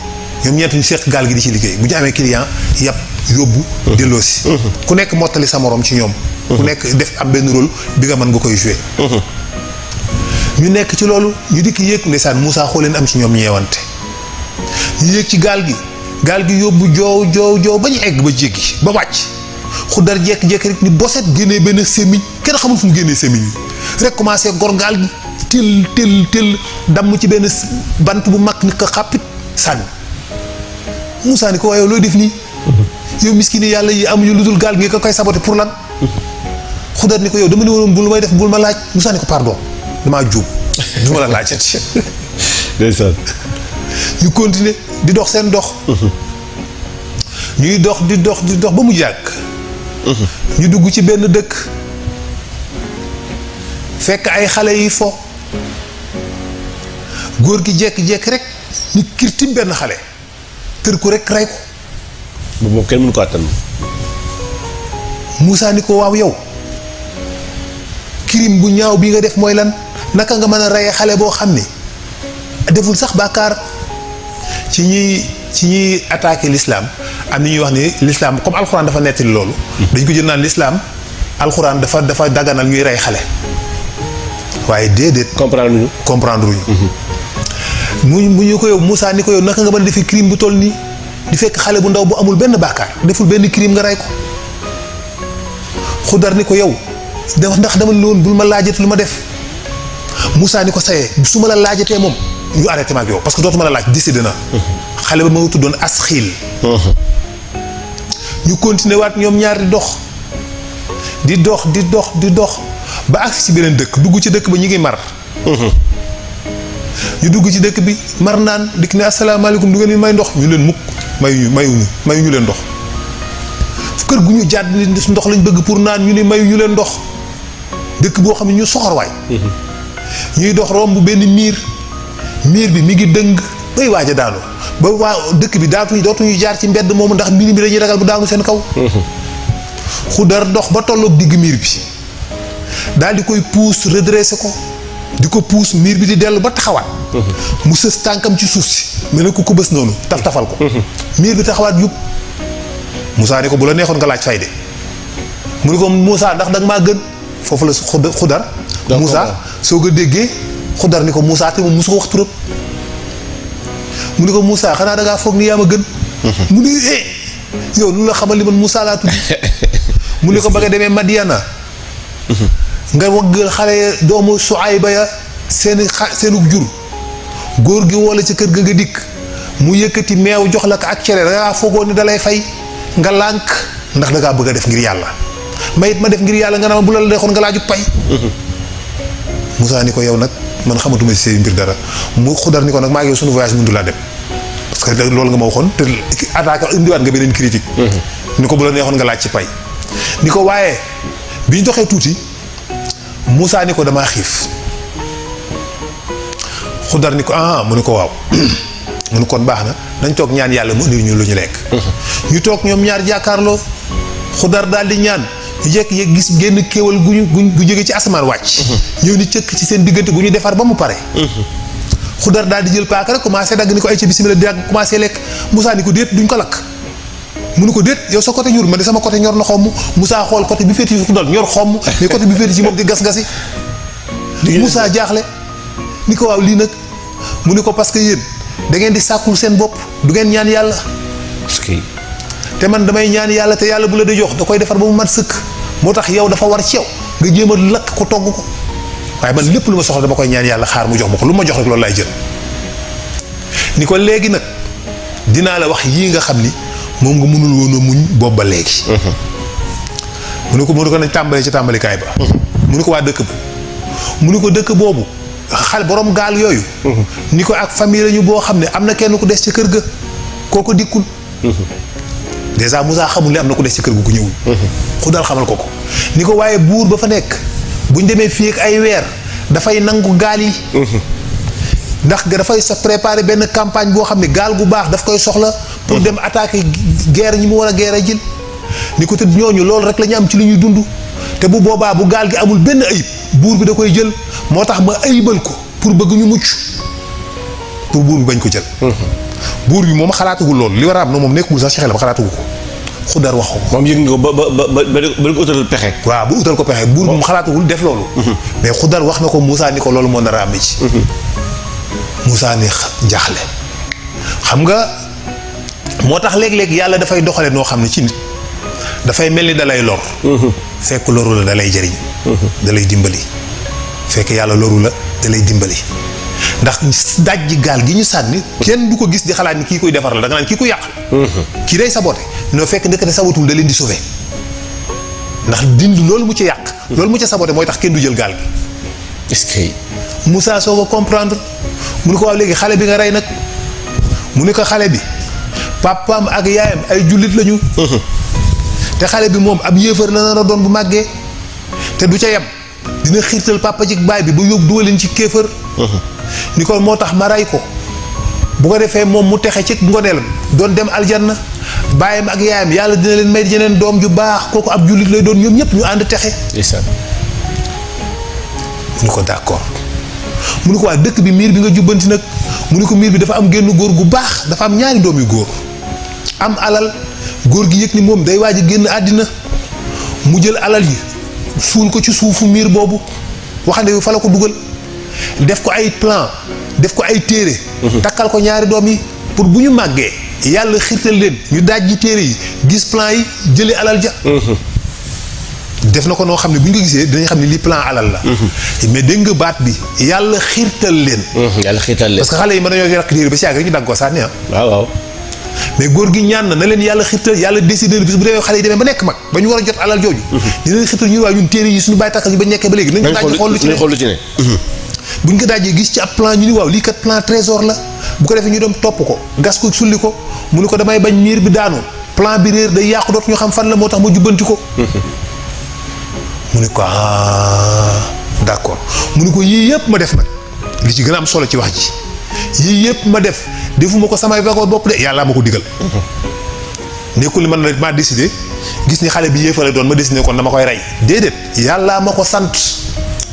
ñoom ñeent ñu seq gaal gi di ci liggéey bu ñu amee client yàpp yóbbu. delloosi. ku nekk mottali sa morom ci ñoom. ku nekk def am benn rôle bi nga mën nga koy joué. ñu nekk ci loolu ñu dikk yéeg ndeysaan Moussa xoo leen am ci ñoom ñeewante ñu yéeg ci gaal gi yóbbu joow ba ñu egg ba jéggi ba wàcc Xudar jekk-jekk rek ni boset génnee benn sémmiñ kenn xamul fu mu génnee sémmiñ bi rek commencé gor gaal gi tël damm ci benn bant bu mag ni ko xàppit sànni Moussa ni ko waaye looy def nii yow miskini yàlla yi amuñu lu dul gaal gi nga koy saboté pour lan Xudar ni ko yow dama ne woon bul may def bul ma laaj Moussa ni ko pardon damaa juum du ma la laajati. ndeysaan. ñu continuer di dox seen dox. ñuy dox di dox ba mu yàgg. ñu dugg ci benn dëkk. fekk ay xale yi fo. góor gi jekk-jekk rek ñu kirtim benn xale. tër ko rek rey ko. boobu moom kenn mënu ko attan. Moussa ni ko waaw yow. crime bu ñaaw bi nga def mooy lan. naka nga mën a reye xale boo xam ni deful sax bàkkaar ci ñuy attaqué l'islam am na ñuy wax ni l'islam comme alxuraan dafa nettali loolu. dañ ko jël naan l'islam alxuraan dafa daganal ñuy rey xale. waaye déedéet. comprendre ñu. mu ñu ko yow Moussa ni ko yow naka nga mën a defee crime bu toll nii di fekk xale bu ndaw bu amul benn bàkkaar deful benn crime nga rey ko. Xudar ni ko yow ndax dama ne woon bul ma laajati lu ma def. Moussa ni ko sayee su ma la laajatee moom ñu arrêté ma ak yow parce que dootuma la laaj décidé na. xale ba ma nga tuddoon Asxiil. ñu continué waat ñoom ñaar di dox ba agsi ci beneen dëkk dugg ci dëkk ba ñu ngi mar. ñu dugg ci dëkk bi mar naan dikk ne asalaamaaleykum du ngeen may ndox ñu leen mukk mayuñu leen ndox. kër gu ñu jàdd ndox lañ bëgg pour naan ñu ne mayuñu leen ndox dëkk boo xam ne ñu soxor waay. ñuy dox romb benn miir bi mi ngi dëng bay waaj a daanu ba waa dëkk bi dootuñu jaar ci mbedd moomu ndax miir bi dañuy ragal bu daanu seen kaw. Xudar dox ba tolloog digg miir bi daal di koy puus redressé ko di ko puus miir bi di dellu ba taxawaat. mu sës tànkam ci suuf si mel ne ku ko bës noonu tafal ko. miir bi taxawaat yub Moussa ni ko bu la neexoon nga laaj fayde mu ni ko Moussa ndax danga maa gën foofu la Xudar. Moussa soo ko déggee Xudar ni ko Moussa te moom mosu ko wax turam mu ni ko Moussa xanaa dangaa foog ni yaa ma gën. mu ni yow lu la xamal li man Moussa laa tudd. mu ni ko ba nga demee Madiana. nga waggal xale doomu Suayba ya seenu jur góor gi woo la ci kër ga nga dikk mu yëkkati meew jox la ko ak cere dangaa foogoon ni dalay fay nga lànk ndax dangaa bëgg a def ngir yàlla ma def ngir yàlla nga naan bu la neexoon nga laaju pay. Moussa ni ko yow nag man xamatuma ci seen mbir dara mu Xudar ni ko nag maa ngi yow sunu voyage mëndu laa dem parce que loolu nga ma waxoon te attaque indiwaat nga beneen critique. ni ko bu la neexoon nga laaj ci pay. ni ko waaye bi ñu doxee tuuti Moussa ni ko damaa xiif Xudar ni ko mu ni ko waaw mu ni kon baax na nañ toog ñaan yàlla mu indi ñu lu ñu lekk. ñu toog ñoom ñaar jàkkaarloo Xudar daal di ñaan. ñu jekk gis génn kéwal gu jóge ci asamaan wàcc. ñëw ni cëkk ci seen diggante gu ñu defar ba mu pare. Xudar daal di jël paaka rek commencé dagg ni ko ay ca bismillah di dagg commencé lekk Moussa ni ko déet duñ ko lakk. mu ni ko déet yow sa côté ñor ma de sama côté ñor na xomm Moussa xool côté bi féeti ci Xudar ñor xomm mais côté bi féeti ci moom di gas-gasi. Moussa jaaxle ni ko waaw lii nag mu ni ko parce que yéen da ngeen di sàkkul seen bopp du ngeen ñaan yàlla. te man damay ñaan yàlla te yàlla bu la di jox da koy defar ba mu mat sëkk moo tax yow dafa war ci yow nga jéem a lakk ko togg ko waaye man lépp lu ma soxla dama koy ñaan yàlla xaar mu jox ma ko lu ma jox rek loolu laay jël. ni ko léegi nag dinaa la wax yii nga xam ni moom nga mënul woon a muñ boobu ba léegi. mu ne ko nañ tàmbalee ci tàmbalikaay ba. mu ne ko waa dëkk ba mu ne ko dëkk boobu xale borom gaal yooyu. ni ko ak famille lañu boo xam ne am na kenn ku des ci kër ga kooko dikkul. déjà Moussa xamul ne am na ku des ci kër gu ñëwul. Xudar xamal ko ni ko waaye buur ba fa nekk buñ demee fii ak ay weer dafay nangu gaal yi. ndax dafay sa préparer benn campagne boo xam ne gaal gu baax daf koy soxla pour dem attaquer guerre ñi mu war a guerre jël ni ko te ñooñu loolu rek la ñu am ci li ñuy dund te bu boobaa bu gaal gi amul benn ayib buur bi da koy jël moo tax ma ayibal ko pour bëgg ñu mucc pour buur bi bañ ko jël buur bi moom xalaatugul loolu li war a am noonu moom nekkul sax ci xelam xalaatugu ko Xudar wax ko moom yëg nga ko ba ko utal pexe. waaw bu utal ko pexe buur bi mu xalaatugul def loolu mais Xudar wax na ko Moussa ni ko loolu moo nar a am ci Moussa ni jaaxle xam nga moo tax léeg-léeg yàlla dafay doxale noo xam ne ci nit dafay mel ni dalay lor fekk loru la dalay jëriñ dalay dimbali fekk yàlla loru la dalay dimbali ndax dajji gaal gi ñu sànni kenn du ko gis di xalaat ni kii koy defar la da nga naan kii koy yàq kii day saboté noo fekk ndekete sabotul da leen di sauver ndax dindi loolu mu ci yàq loolu mu ca saboté mooy tax kenn du jël gaal gi est-ce que Moussa soo ko comprendre mu ne ko waaw léegi xale bi nga rey nag mu ne ko xale bi papaam ak yaayam ay jullit lañu te xale bi moom ab yéefar la nar a doon bu màggee te du ca yem dina xiirtal papa ci baay bi ba yóbbu dugaleen ci kéefër ni ko moo tax ma rey ko bu ko defee moom mu texe ci ngoneelam doon dem aljanna baayam ak yaayam yàlla dina leen may jeneen doom ju baax kooku ab jullit lay doon ñoom ñëpp ñu ànd texe mu ni ko d'accord mu ni ko waa dëkk bi miir bi nga jubbanti nag mu ni ko miir bi dafa am génn góor gu baax dafa am ñaari doom yu góor am alal góor gi yëg ni moom day waaj a génn àddina mu jël alal yi suul ko ci suufu miir boobu waxande bi fa la ko dugal def ko ay plan def ko ay téere takkal ko ñaari doom yi pour bu ñu màggee yàlla xiirtal leen ñu daaj ji téere yi gis plan yi jëlee alal ja def na ko noo xam ne bu ñu ko gisee dinañ xam ne lii plan alal la mais dégg nga baat bi yàlla xiirtal leen yàlla xiirtal leen parce que xale yi mën nañoo yàq téere ba si yàgg rek ñu dagg ko sànni waaw mais góor gi ñaan na leen yàlla xiirtal yàlla décidé bis bu demee xale yi demee ba nekk mag ba ñu war a jot alal jooju dina leen xiirtal ñu waaye ñun téere yi suñu bàyyi takkal ñu ba nekkee ba léegi nañ ko daaj xool lu ci ne buñ ko daajee gis ci ab plan ñu ni waaw lii kat plan trésor la bu ko defee ñu dem topp ko gas ko sulli ko mu ni ko damay bañ miir bi daanu plan bi réer day yàqu dootu ñu xam fan la moo tax ma jubbanti ko mu ni ko d'accord mu ni ko yii yëpp ma def nag li ci gën a am solo ci wax ji yii yëpp ma def defuma ko samay bagoo bopp de yàlla ma ko digal nekkul ni man na maa décidé gis ni xale bi yéefale doon ma décidé kon dama koy rey déedéet yàlla ma ko sant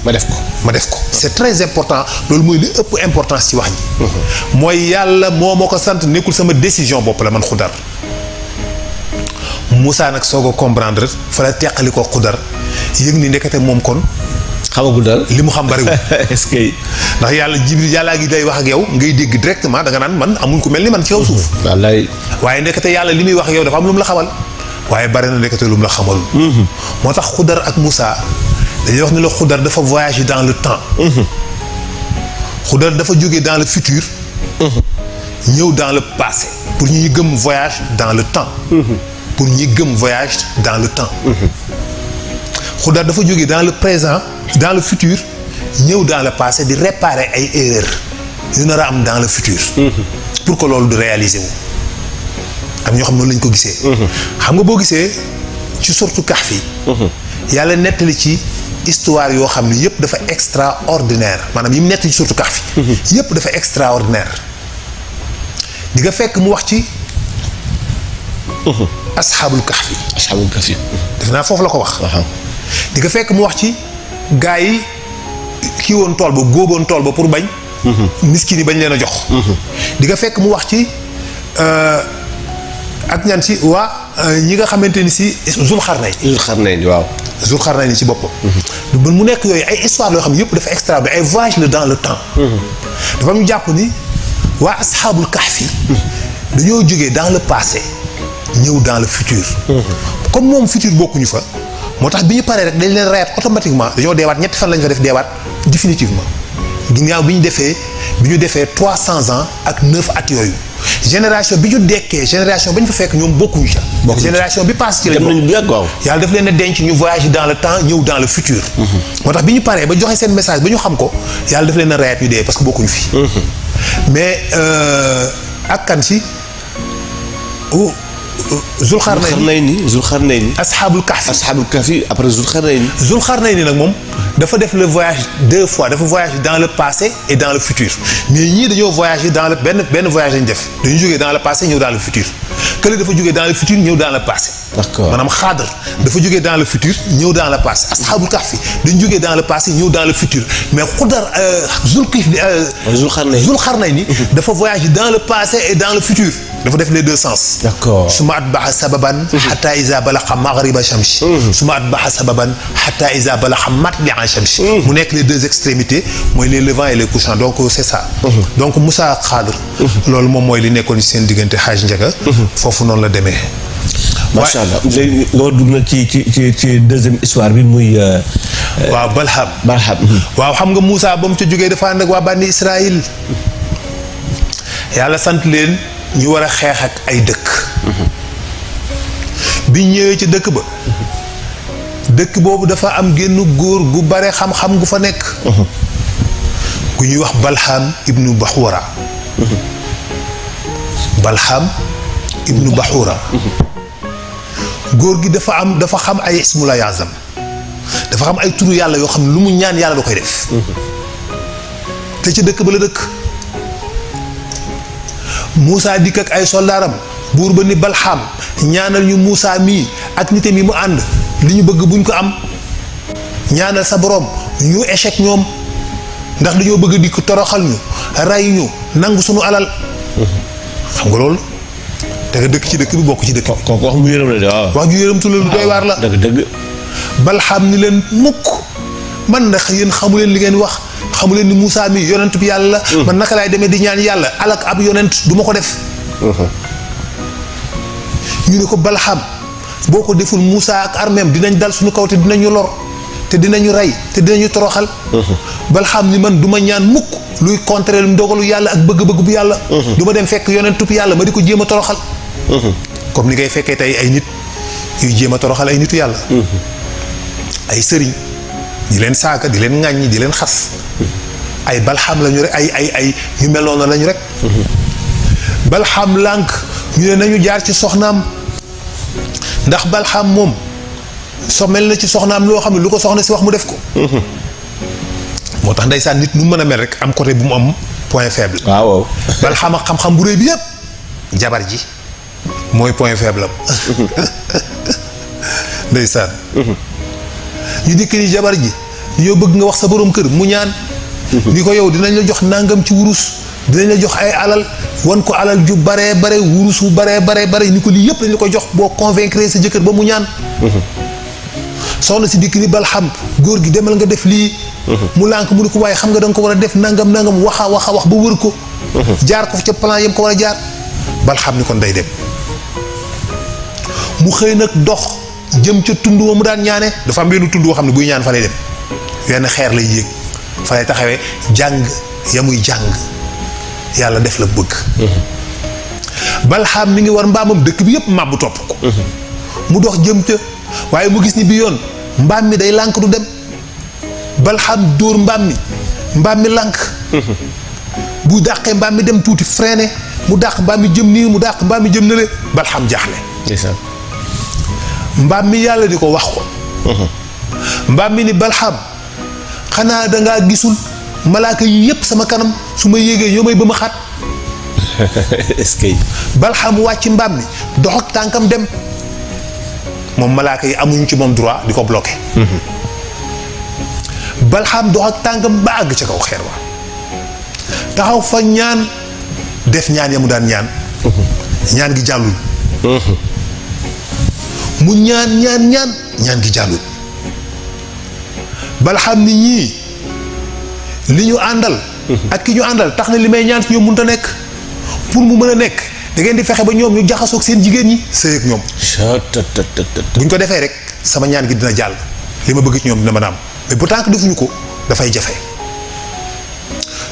ma def ko c'est très important loolu mooy li ëpp importance ci wax ji mooy yàlla moo ma ko sant nekkul sama décision bopp la man Xudar Moussa nag soog a comprendre fa la teqali ko Xudar yëg ni ndekete moom kon xamagul daal li mu xam bariwul est-ce que ndax yàlla Jibril yàllaa gi day wax ak yow ngay dégg directement da nga naan man amul ku mel ni man ci kaw suuf wallaay waaye ndekete yàlla li muy wax ak yow dafa am lu mu la xamal waaye bari na ndekete lu mu la xamalul moo tax Xudar ak Moussa dañuy wax ni la Xudar dafa voyager dans le temps Xudar dafa jógee dans le futur ñëw dans le passé pour ñi gëm voyage dans le temps pour ñi gëm voyage dans le temps Xudar dafa jógee dans le présent dans le futur ñëw dans le passé di réparer ay erreurs yu nar a am dans le futur pour que loolu du réaliser wu am ñoo xam noonu lañ ko gisee xam nga boo gisee ci surtout Kahf yi yàlla nettali ci histoire yoo xam ne yëpp dafa extraordinaire maanaam yi mu nettali ci surtout Kahf yi yëpp dafa extraordinaire di nga fekk mu wax ci asxaabul Kahf yi def naa foofu la ko wax di nga fekk mu wax ci gaa yi kii woon tool ba góoboon tool ba pour bañ miskin yi bañ leen a jox di nga fekk mu wax ci ak ñan si waa ñi nga xamante ni si Zulxarnayn waaw Zulxarnayn ci boppam mu nekk yooyu ay histoire yoo xam ne yëpp dafa extraordinaire ay voyage la dans le temps dafa ñu jàpp ni waa asxaabul Kahf yi dañoo jógee dans le passé ñëw dans le futur comme moom futur bokkuñu fa moo tax bi ñu paree rek dañ leen reyaat automatiquement dañoo deewaat ñetti fan lañ fa def deewaat définitivement ginnaaw bi ñu defee 300 ans ak 9 at yooyu génération bi ñu dekkee génération ba ñu fa fekk ñoom bokkuñu ca génération bi passe ci la yàlla daf leen a denc ñu voyage dans le temps ñëw dans le futur moo tax bi ñu paree ba joxe seen message ba ñu xam ko yàlla daf leen a reyaat ñu dee parce que bokkuñu fi mais ak kan si Zulxarnayni asxaabul kahfi après Zulxarnayni. Zulxarnayni nag moom dafa def le voyage 2 fois dafa voyager dans le passé et dans le futur mais ñii dañoo voyager dans le benn voyage lañ def dañu jógee dans le passé ñëw dans le futur kële dafa jógee dans le futur ñëw dans le passé. d'accord maanaam Xaadar dafa jógee dans le futur ñëw dans le passé asxaabul kahfi dañu jógee dans le passé ñëw dans le futur mais Xudar Zulxarnayni dafa voyager dans le passé et dans le futur dafa def les deux sens. d'accord suma atbaxa sababan xata isa balaxa maghriba shamsi suma atbaxa sababan xata isa balaxa matlia shamsi mu nekk les deux extrémités mooy les levants et les couchants donc c'est ça. donc Moussa Xaadar loolu moom mooy li nekkoon ci seen diggante Xaaj Njaga foofu noonu la demee. macha allah léegi nga dugg na ci deuxième histoire bi muy. waaw Balham. waaw xam nga Moussa ba mu ca jógee dafa ànd ak waa bànni Israël yàlla sant leen ñu war a xeex ak ay dëkk. bi ñëwee ci dëkk ba. dëkk boobu dafa am génn góor gu bare xam-xam gu fa nekk. gu ñuy wax Balham ibnu Baxuura. Balham ibnu Baxuura. góor gi dafa xam ay ismula yazam dafa xam ay turu yàlla yoo xam ne lu mu ñaan yàlla da koy def. te ca dëkk ba la dëkk. Moussa dikk ak ay soldaaram buur ba ni Balham ñaanal ñu Moussa mii ak nitam yi mu ànd li ñu bëgg buñ ko am ñaanal sa borom ñu échec ñoom ndax dañoo bëgg di ko toroxal ñu rey ñu nangu suñu alal. xam nga loolu te nga dëkk ci dëkk bi bokk ci dëkk bi. kooku wax mu yërëm la de waaw. wax ju yërëmtu la lu doy waar la. dëgg. Balham ni leen mukk man ndax yéen xamu leen li ngeen wax xamu leen ni Moussa mi yonent bi yàlla. man naka laay demee di ñaan yàlla alak ab yonent du ma ko def. ñu ne ko Balham boo ko deful Moussa ak armeem dinañ dal suñu kaw te dinañu lor te dinañu rey te dinañu toroxal. Balham ni man du ma ñaan mukk luy contrer ndogalu yàlla ak bëgg-bëgg bu yàlla. du ma dem fekk yonentub yàlla ma di ko jéem a toroxal. comme ni ngay fekkee tey ay nit yuy jéem a toroxal ay nitu yàlla. ay sëriñ di leen saaka di leen ŋàññi di leen xas. ay Balham lañu rek ay ñu mel noonu lañu rek. Balham lànk ñu ne nañu jaar ci soxnaam ndax Balham moom mel na ci soxnaam loo xam ne lu ko soxna si wax mu def ko. moo tax ndeysaan nit nu mën a mel rek am côté bu mu am point faible. waaw. Balham ak xam-xam bu rëy bi yëpp jabar ji mooy point faible am. ndeysaan. ñu dikk ni jabar ji ñoo bëgg nga wax sa borom kër mu ñaan. ni ko yow dinañ la jox nangam ci wurus dinañ la jox ay alal wan ko alal ju bare wurus wu bare ni ko lii yëpp dañ la ko jox boo convaincre sa jëkkër ba mu ñaan. soxna si dikk ni Balham góor gi demal nga def lii. mu lànk mu ni ko waaye xam nga da nga ko war a def nangam wax ba wër ko. jaar ko ca plan yam ko war a jaar. Balham ni kon day dem. mu xëy nag dox jëm ca tund wa mu daan ñaane dafa am benn tund woo xam ne buy ñaan fa lay dem wenn xeer lay yéeg fa lay taxawee jàng ya muy jàng yàlla def la bëgg. Balham mi ngi war mbaamam dëkk bi yëpp màbbu topp ko. mu dox jëm ca waaye mu gis ni bi yoon mbaam mi day lànk du dem. Balham dóor mbaam mi lànk. bu dàqee mbaam mi dem tuuti freiné mu dàq mbaam mi jëm nii mu dàq mbaam mi jëm nële Balham jaaxle. mbaam mi yàlla di ko wax ko. mbaam mi ni Balham xanaa dangaa gisul malaaka yi yépp sama kanam su ma yéegee ñoo may ba ma xat. est-ce que. Balham wàcc mbaam mi dox ak tànkam dem moom malaaka yi amuñu ci moom droit di ko bloqué. Balham dox ak tànkam ba àgg ca kaw xeer wa taxaw fa ñaan def ñaan ya mu daan ñaan. ñaan gi jàllul. mu ñaan gi jàllul. Balham ni ñii li ñu àndal. ak ki ñu àndal tax na li may ñaan ci ñoom mënut a nekk pour mu mën a nekk da ngeen di fexe ba ñoom ñu jaxasoog seen jigéen ñi sëy ak ñoom. buñ ko defee rek sama ñaan gi dina jàll li ma bëgg ci ñoom dina mën a am mais bu tànk defuñu ko dafay jafe.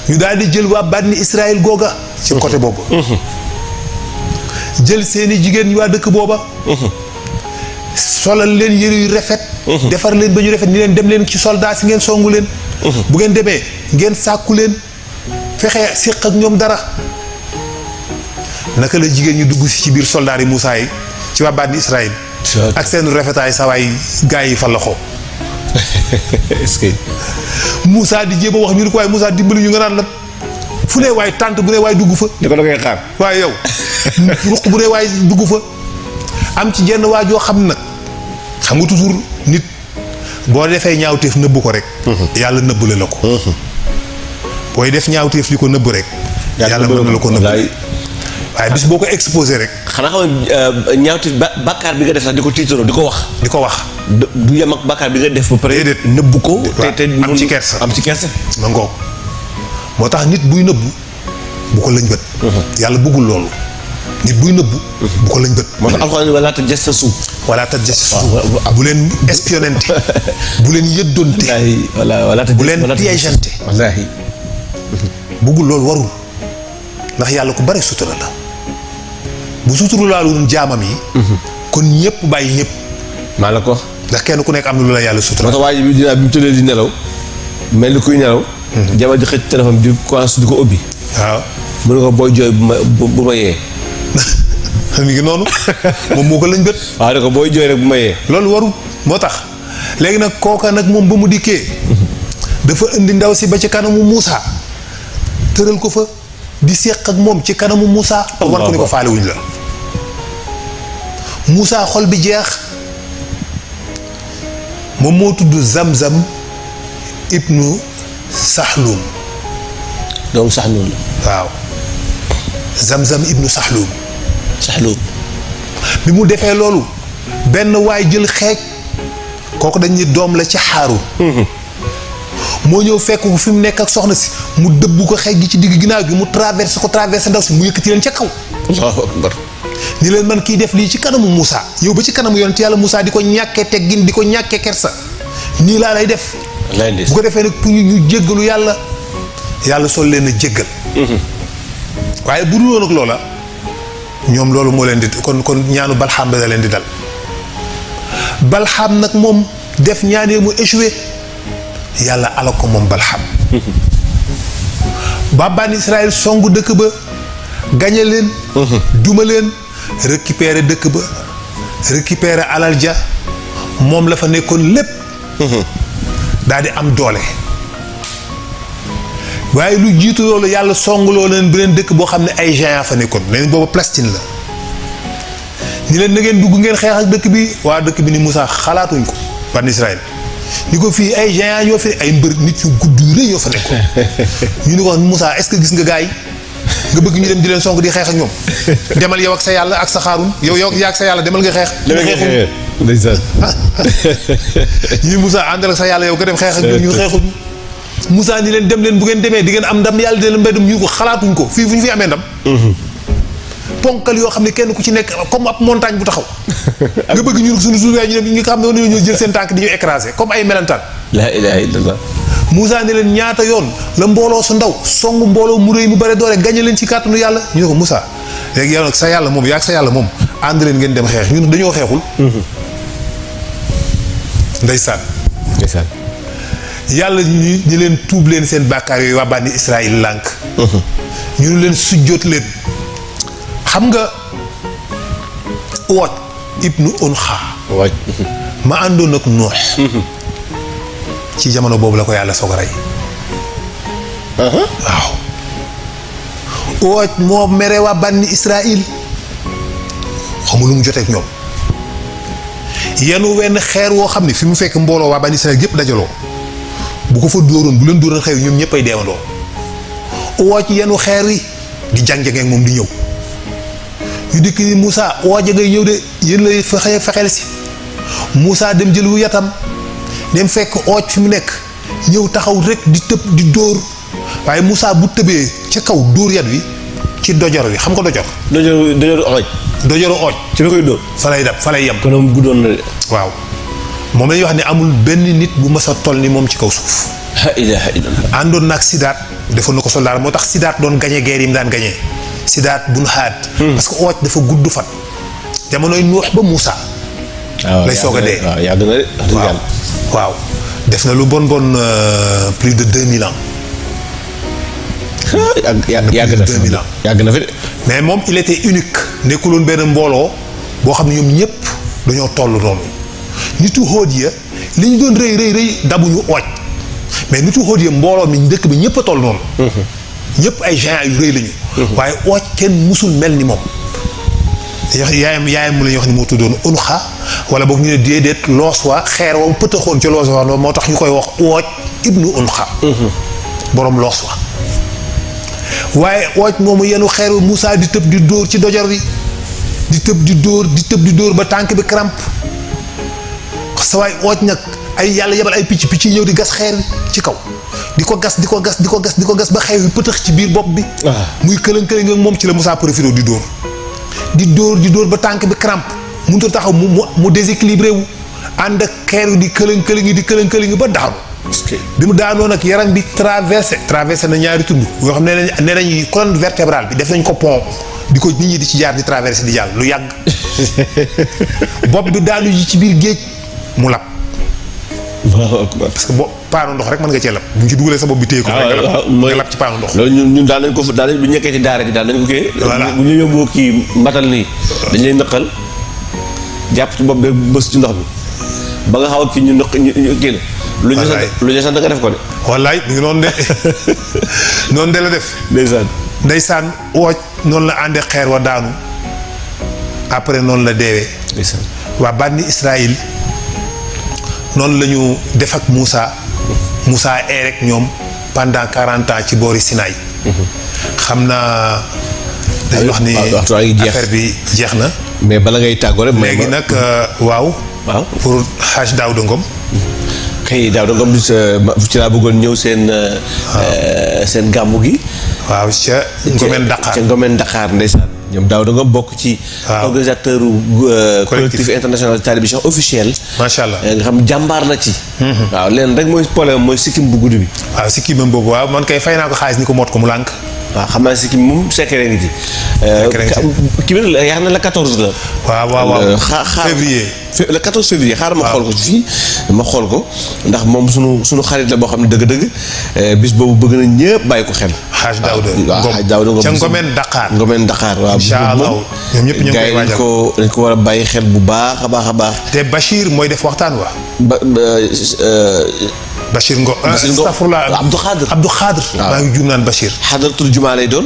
ñu daal di jël waa bànni Israël googa. ci côté boobu. jël seeni jigéen ñi waa dëkk booba. solal leen yëre yu rafet. defar leen ba ñu rafet ni leen dem leen ci soldat si ngeen songu leen. bu ngeen demee ngeen sàkku leen fexe siq ak ñoom dara. naka la jigéen ñi dugg si ci biir soldat yi Moussa yi ci waa bànni Israël ak seen rafetaay sawaay gaa yi fa loxo est-ce que Moussa di jéem a wax ñu ne ko waaye Moussa dimbali ñu nga naan la fu ne waay tànt bu ne waay dugg fa da ko da koy xaar waaye yow ruq bu ne waay dugg fa am ci jenn waa joo xam nag xam nga toujours nit boo defee ñaawteef nëbbu ko rek yàlla nëbbale la ko booy def ñaawteef li ko nëbb rek yàlla mën na la ko nëbb waaye bis boo ko exposé rek xanaa xam ne ñaawteef bàkkaar bi nga def sax di ko tiitaroo di ko wax du yem ak bàkkaar bi nga def ba pare déedéet nëbbu ko te am ci kersa am ci kersa ma ngoog moo tax nit buy nëbbu bu ko lëñ bët yàlla bëggul loolu nit buy nëbbu bu ko lëñ bët moo tax alxuraan wala tajassasu wala tajassasu bu leen espionnante bu leen yëddonte bu leen piégeante wallaahi bëggul loolu warul ndax yàlla ku bare sutura la bu suturu laalu jaamam yi kon ñëpp bàyyi ñëpp maa la ko ndax kenn ku nekk am na lu la yàlla sutura moo tax waa ji bi dinaa bi mu tëddee di nelaw mel ni kuy nelaw jabar ji xëcc téléphone di commencé di ko ubbi waaw mu ne ko booy jooy bu ma yee mi ngi noonu moom moo ko lañ bët waaw ne ko booy jooy rek bu ma yee loolu warul moo tax léegi nag kooka nag moom ba mu dikkee dafa indi ndaw si ba ci kanamu Moussa tëral ko fa di séq ak moom ci kanamu Moussa war ko ni ko faale wuñ la Moussa xol bi jeex moom moo tudd Zamzam ibnu Sahlum doomu Sahlum la waaw Zamzam ibnu Sahlum bi mu defee loolu benn waay jël xeej kooku dañ ni doom la ci Haarun moo ñëw fekk ko fi mu nekk ak soxna si mu dëbb ko xeej gi ci digg ginnaaw gi mu traversé ndaw si mu yëkkati leen ca kaw Allahu akbar ni leen man kiy def lii ci kanamu Moussa yow ba ci kanamu yonent yàlla Moussa di ko ñàkkee teggin di ko ñàkkee kersa nii laa lay def bu ko defee nag pour ñu jéggalu yàlla sol leen a jéggal waaye bu dul woon ak loola ñoom loolu moo leen di kon ñaanu balxaam da leen di dal balxaam nag moom def ñaanee mu échoué yàlla ala ko moom balxaam ba bànni Israël songu dëkk ba gañe leen duma leen récupérer dëkk ba récupérer alal ja moom la fa nekkoon lépp daal di am doole waaye lu jiitu loolu yàlla songloo leen beneen dëkk boo xam ne ay géant fa nekkoon leen booba Palestine la ni leen na ngeen dugg ngeen xeex ak dëkk bi waa dëkk bi ni Moussa xalaatuñ ko ban Israël ni ko fii ay géant ñoo fi ay mbër nit yu gudd yu rëy ñoo fa nekkoon ñu ni ko Moussa est-ce que gis nga gars yi nga bëgg ñu dem di leen song di xeex ak ñoom demal yow ak sa yàlla ak sa xaarun yow yaa ak sa yàlla demal nga xeex ndeysaan ñu Moussa àndal ak sa yàlla yow nga dem xeex ak ñun xeexuñu Moussa ni leen dem leen bu ngeen demee di ngeen am ndam yàlla di leen mbay dem ñu ko xalaatuñ ko fii fu ñu fi amee ndam ponkal yoo xam ne kenn ku ci nekk comme ab montagne bu taxaw nga bëgg ñun suñu yaay ñu dem ñu xam ne ñoo jël seen tànk di ñu écraser comme ay melentaan la ilaha illallah Moussa ni leen ñaata yoon la mbooloo su ndaw songu mbooloo mu rëy mu bare doole gañe leen ci kàttanu yàlla ñu ne ko Moussa léegi yow nag sa yàlla moom yaa ak sa yàlla moom ànd leen ngeen dem xeex ñun dañoo xeexul ndeysaan yàlla ñu leen tuub leen seen bàkkaar yooyu waa bànni Israël lànk ñu ne leen sujjóot leen xam nga Uwat ibnu Unxa ma àndoon ak Nuux ci jamono boobu la ko yàlla soog a rey waaw Uwat moo mere waa bànni Israël xamul lu mu joteek ñoom yenu wenn xeer woo xam ne fi mu fekk mbooloo waa bànni Israël yépp dajaloo bu ko fa dóoroon bu leen dóoroon xew ñoom ñëpp ay deewandoo Uwat yenu xeer wi di jàng-jangee moom di ñëw ñu dikk ni Moussa Uwat ngay ñëw de yéen lay fexeel si Moussa dem jël wu yatam dem fekk Uwat fi mu nekk ñëw taxaw rek di tëb di dóor waaye Moussa bu tëbee ca kaw dóor yat wi ci dojor wi xam nga dojoru Uwat dojoru Uwat ci la koy dóor fa lay dab fa lay yem kon guddoon na de waaw moom lañuy wax ne amul benn nit bu mas a toll ni moom ci kaw suuf la ilaha illallah àndoon naag Sidaat defoon na ko soldaar moo tax Sidaat doon gañe guerre yi mu daan gañee Sidaat bun Haad parce que Uwat dafa gudd fan jamonoy Nuux ba Moussa lay soog a dee waaw yàgg na de waaw def na lu bon plus de 2000 ans yàgg na fi 2000 ans yàgg na fi de mais moom il était unique nekkuloon benn mbooloo boo xam ne ñoom ñëpp dañoo toll noonu nitu xóot ya li ñu doon rëy dabuñu ooj mais nitu xóot ya mbooloo mi dëkk bi ñëpp a toll noonu ñëpp ay géants yu rëy lañu waaye ooj kenn musul mel ni moom yaayam mu la ñuy wax ni moo tuddoon unxa wala boog ñu ne déedéet loos wa xeer wa pëtaxoon ci loos wa moo tax ñu koy wax ooj ibnu unxa boroom loos wa waaye ooj moomu yenu xeer wa Moussa di tëb di dóor ci dojor bi di tëb di dóor ba tànk bi crampe sa waay ooj nag ay yàlla yebal ay picc yi ñëw di gas xeer ci kaw di ko gas ba xeer bi pëtax ci biir bopp bi muy këlëng-këlëng ak moom ci la Moussa profité di dóor ba tànk bi crampe mënut a taxaw mu déséquilibré wu ànd ak xeer wi di këlëng-këlëng ba daanu bi mu daanoo nag yaram bi traversé na ñaari tund yoo xam ne nañ colonne vertébrale bi def nañ ko pont di ko nit ñi di ci jaar di traversé di jàll lu yàgg bopp bi daanu ji ci biir géej mu lab parce que paanu ndox rek mën nga cee lab bu ñu ci dugalee sa bopp bi téye ko nga lab ci paanu ndox loolu ñun daal nañ ko daal bu ñu nekkee ci daara ji daal nañ ko kii bu ñu yóbboo kii mbatal nii dañ lay nëqal jàpp ci bopp bi bës ci ndox bi ba nga xaw a kii ñu kii la lu ñu sant nga def ko de wallaay mu ngi noonu de noonu de la def ndeysaan wooj noonu la àndee xeer wa daanu après noonu la deewee waa bànni Israël noonu la ñu def ak Moussa ee rek ñoom pendant 40 ans ci boori Sinaï xam naa dañu wax ni affaire bi jeex na mais bala ngay tàggoo rek léegi nag waaw pour Hadj Daouda Ngom xëy Daouda Ngom ci laa bëggoon ñëw seen gàmmu gi waaw ca Ngomeen Dakar ndeysaan ñoom Daouda Ngom bokk ci organisateur collectif international de télévision officiel macha allah nga xam jàmbaar la ci waaw leen rek mooy problème mooy sikkim bu gudd bi waaw sikkimam boobu waaw man kay fay naa ko xaalis ni ko moot ko mu lànk waaw xam naa sikkim moom secret ngi ci kii bi yaakaar na la 14 la waaw février le 14 février xaaral ma xool ko ci fii ma xool ko ndax moom suñu xarit la boo xam ne dëgg-dëgg bis boobu bëgg na ñëpp bàyyi ko xel Hadj Daouda Ngom ca Ngomeen Dakar waaw incha allah ñoom ñëpp ñu ngi koy waajal dañ ko war a bàyyi xel bu baax a baax te Bachir mooy def waxtaan wa Bachir Ngom astafurlah Abdou Khadr maa ngi juum naan Bachir xadaratul jumaa lay doon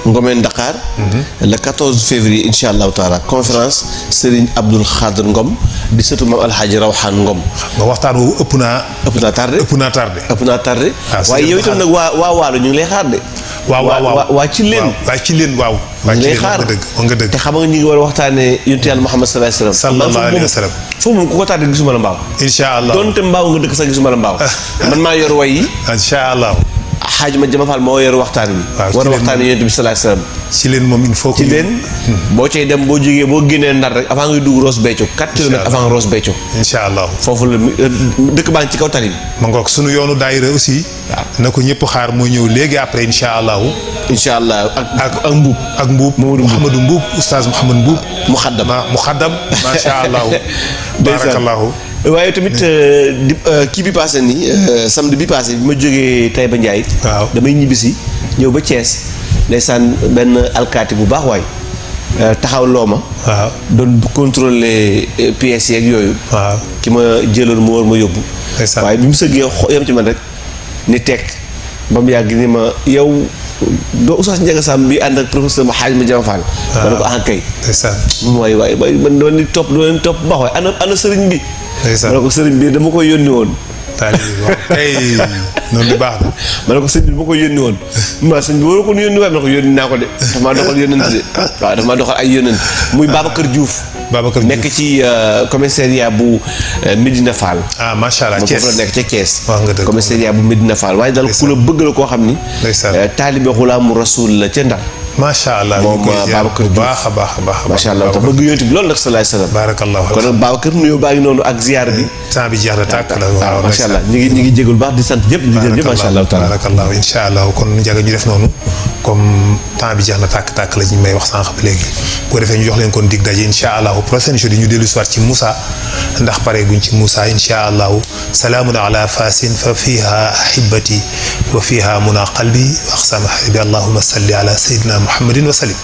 Ngomeen Dakar le 14 février insha allahu taala conférence Serigne Abdoul Khadr Ngom di sëtu maam Alxaaji Rawxaan Ngom nga waxtaan woowu ëpp naa tardé waaye yow itam nag waa waalo ñu ngi lay xaar de waa ci leen waaw ñu ngi lay xaar nga dëgg te xam nga ñu ngi war a waxtaanee yonent Yàlla Muhammad sallallahu alayhi wa sallam foofu moom ku ko tardé gisuma la mbaaw insha allah doonte mbaaw nga dëkk sax gisuma la mbaaw man maa yor way yi insha allah xaaj ma jama faal moo yor waxtaan bi war a waxtaanee yonent bi sallallahu alayhi wa sallam ci leen moom il faut que ci leen boo cay dem boo jógee boo génnee Ndar rek avant ngay dugg Ross Béthio 4 kilomètres avant Ross Béthio insha allah foofu la dëkk baa ngi ci kaw tali bi ma ngoog sunu yoonu daayira aussi na ko ñëpp xaar moo ñëw léegi après insha allahu insha allah ak mbuub Mouhamadou Mbuub oustaz Mouhamadou Mbuub muxaddam masha allahu barakallahu waaye tamit kii bi passé nii samedi bi passé bi ma jógee Taïba Ndiaye damay ñibbisi ñëw ba Thiès ndeysaan benn alkaati bu baax waay taxaw loo ma doon contrôler pièces yeeg yooyu ki ma jëloon mu war ma yóbbu waaye bi mu sëggee yam ci man rek ni tekk ba mu yàgg ni ma yow doo Oustaz Ndiaga Samb bi ànd ak professeur ma xaaj ma jama Fall ma ne ko kay moom waay man doon ni topp baax waay ana sëriñ bi ma ne ko sëriñ bi dama koy yónni woon tey noonu di baax na ma ne ko sëñ bi ma ko yónni woon ma sëñ bi war ko yónni waaye ma ne ko yónni naa ko de dafa maa doxal yónnent de waaw dafa maa doxal ay yónnent muy Babacar Diouf nekk ci commissariat bu Medina Fall macha allah Thiès foofu la nekk ca Thiès nga dëgg commissariat bu Medina Fall waaye daal ku la bëgg la koo xam ni taalibe xulaamu rasul la ca Ndar macha allah moom Babacar Diouf baax a baax macha allah te bëgg yonent bi loolu nag salaay salaam barakallahu kon nag Babacar nuyoo baa ngi noonu ak ziar bi temps bi jeex na tàkk la waaw macha allah ñu ngi jégul baax di sant ñëpp di jël ñëpp macha allah taala barakallahu insha allah kon Ndiaga ñu def noonu comme temps bi jeex na tàkk la ñu may wax sànq ba léegi bu ko defee ñu jox leen kon dig daje insha allah prochaine jeudi ñu dellu soir ci Moussa ndax pare guñ ci Moussa insha allah salaamun ala fasin fa fiha ahibati wa fiha muna qalbi wa aqsama habibi allahumma salli ala sayyidina muhammadin wa sallim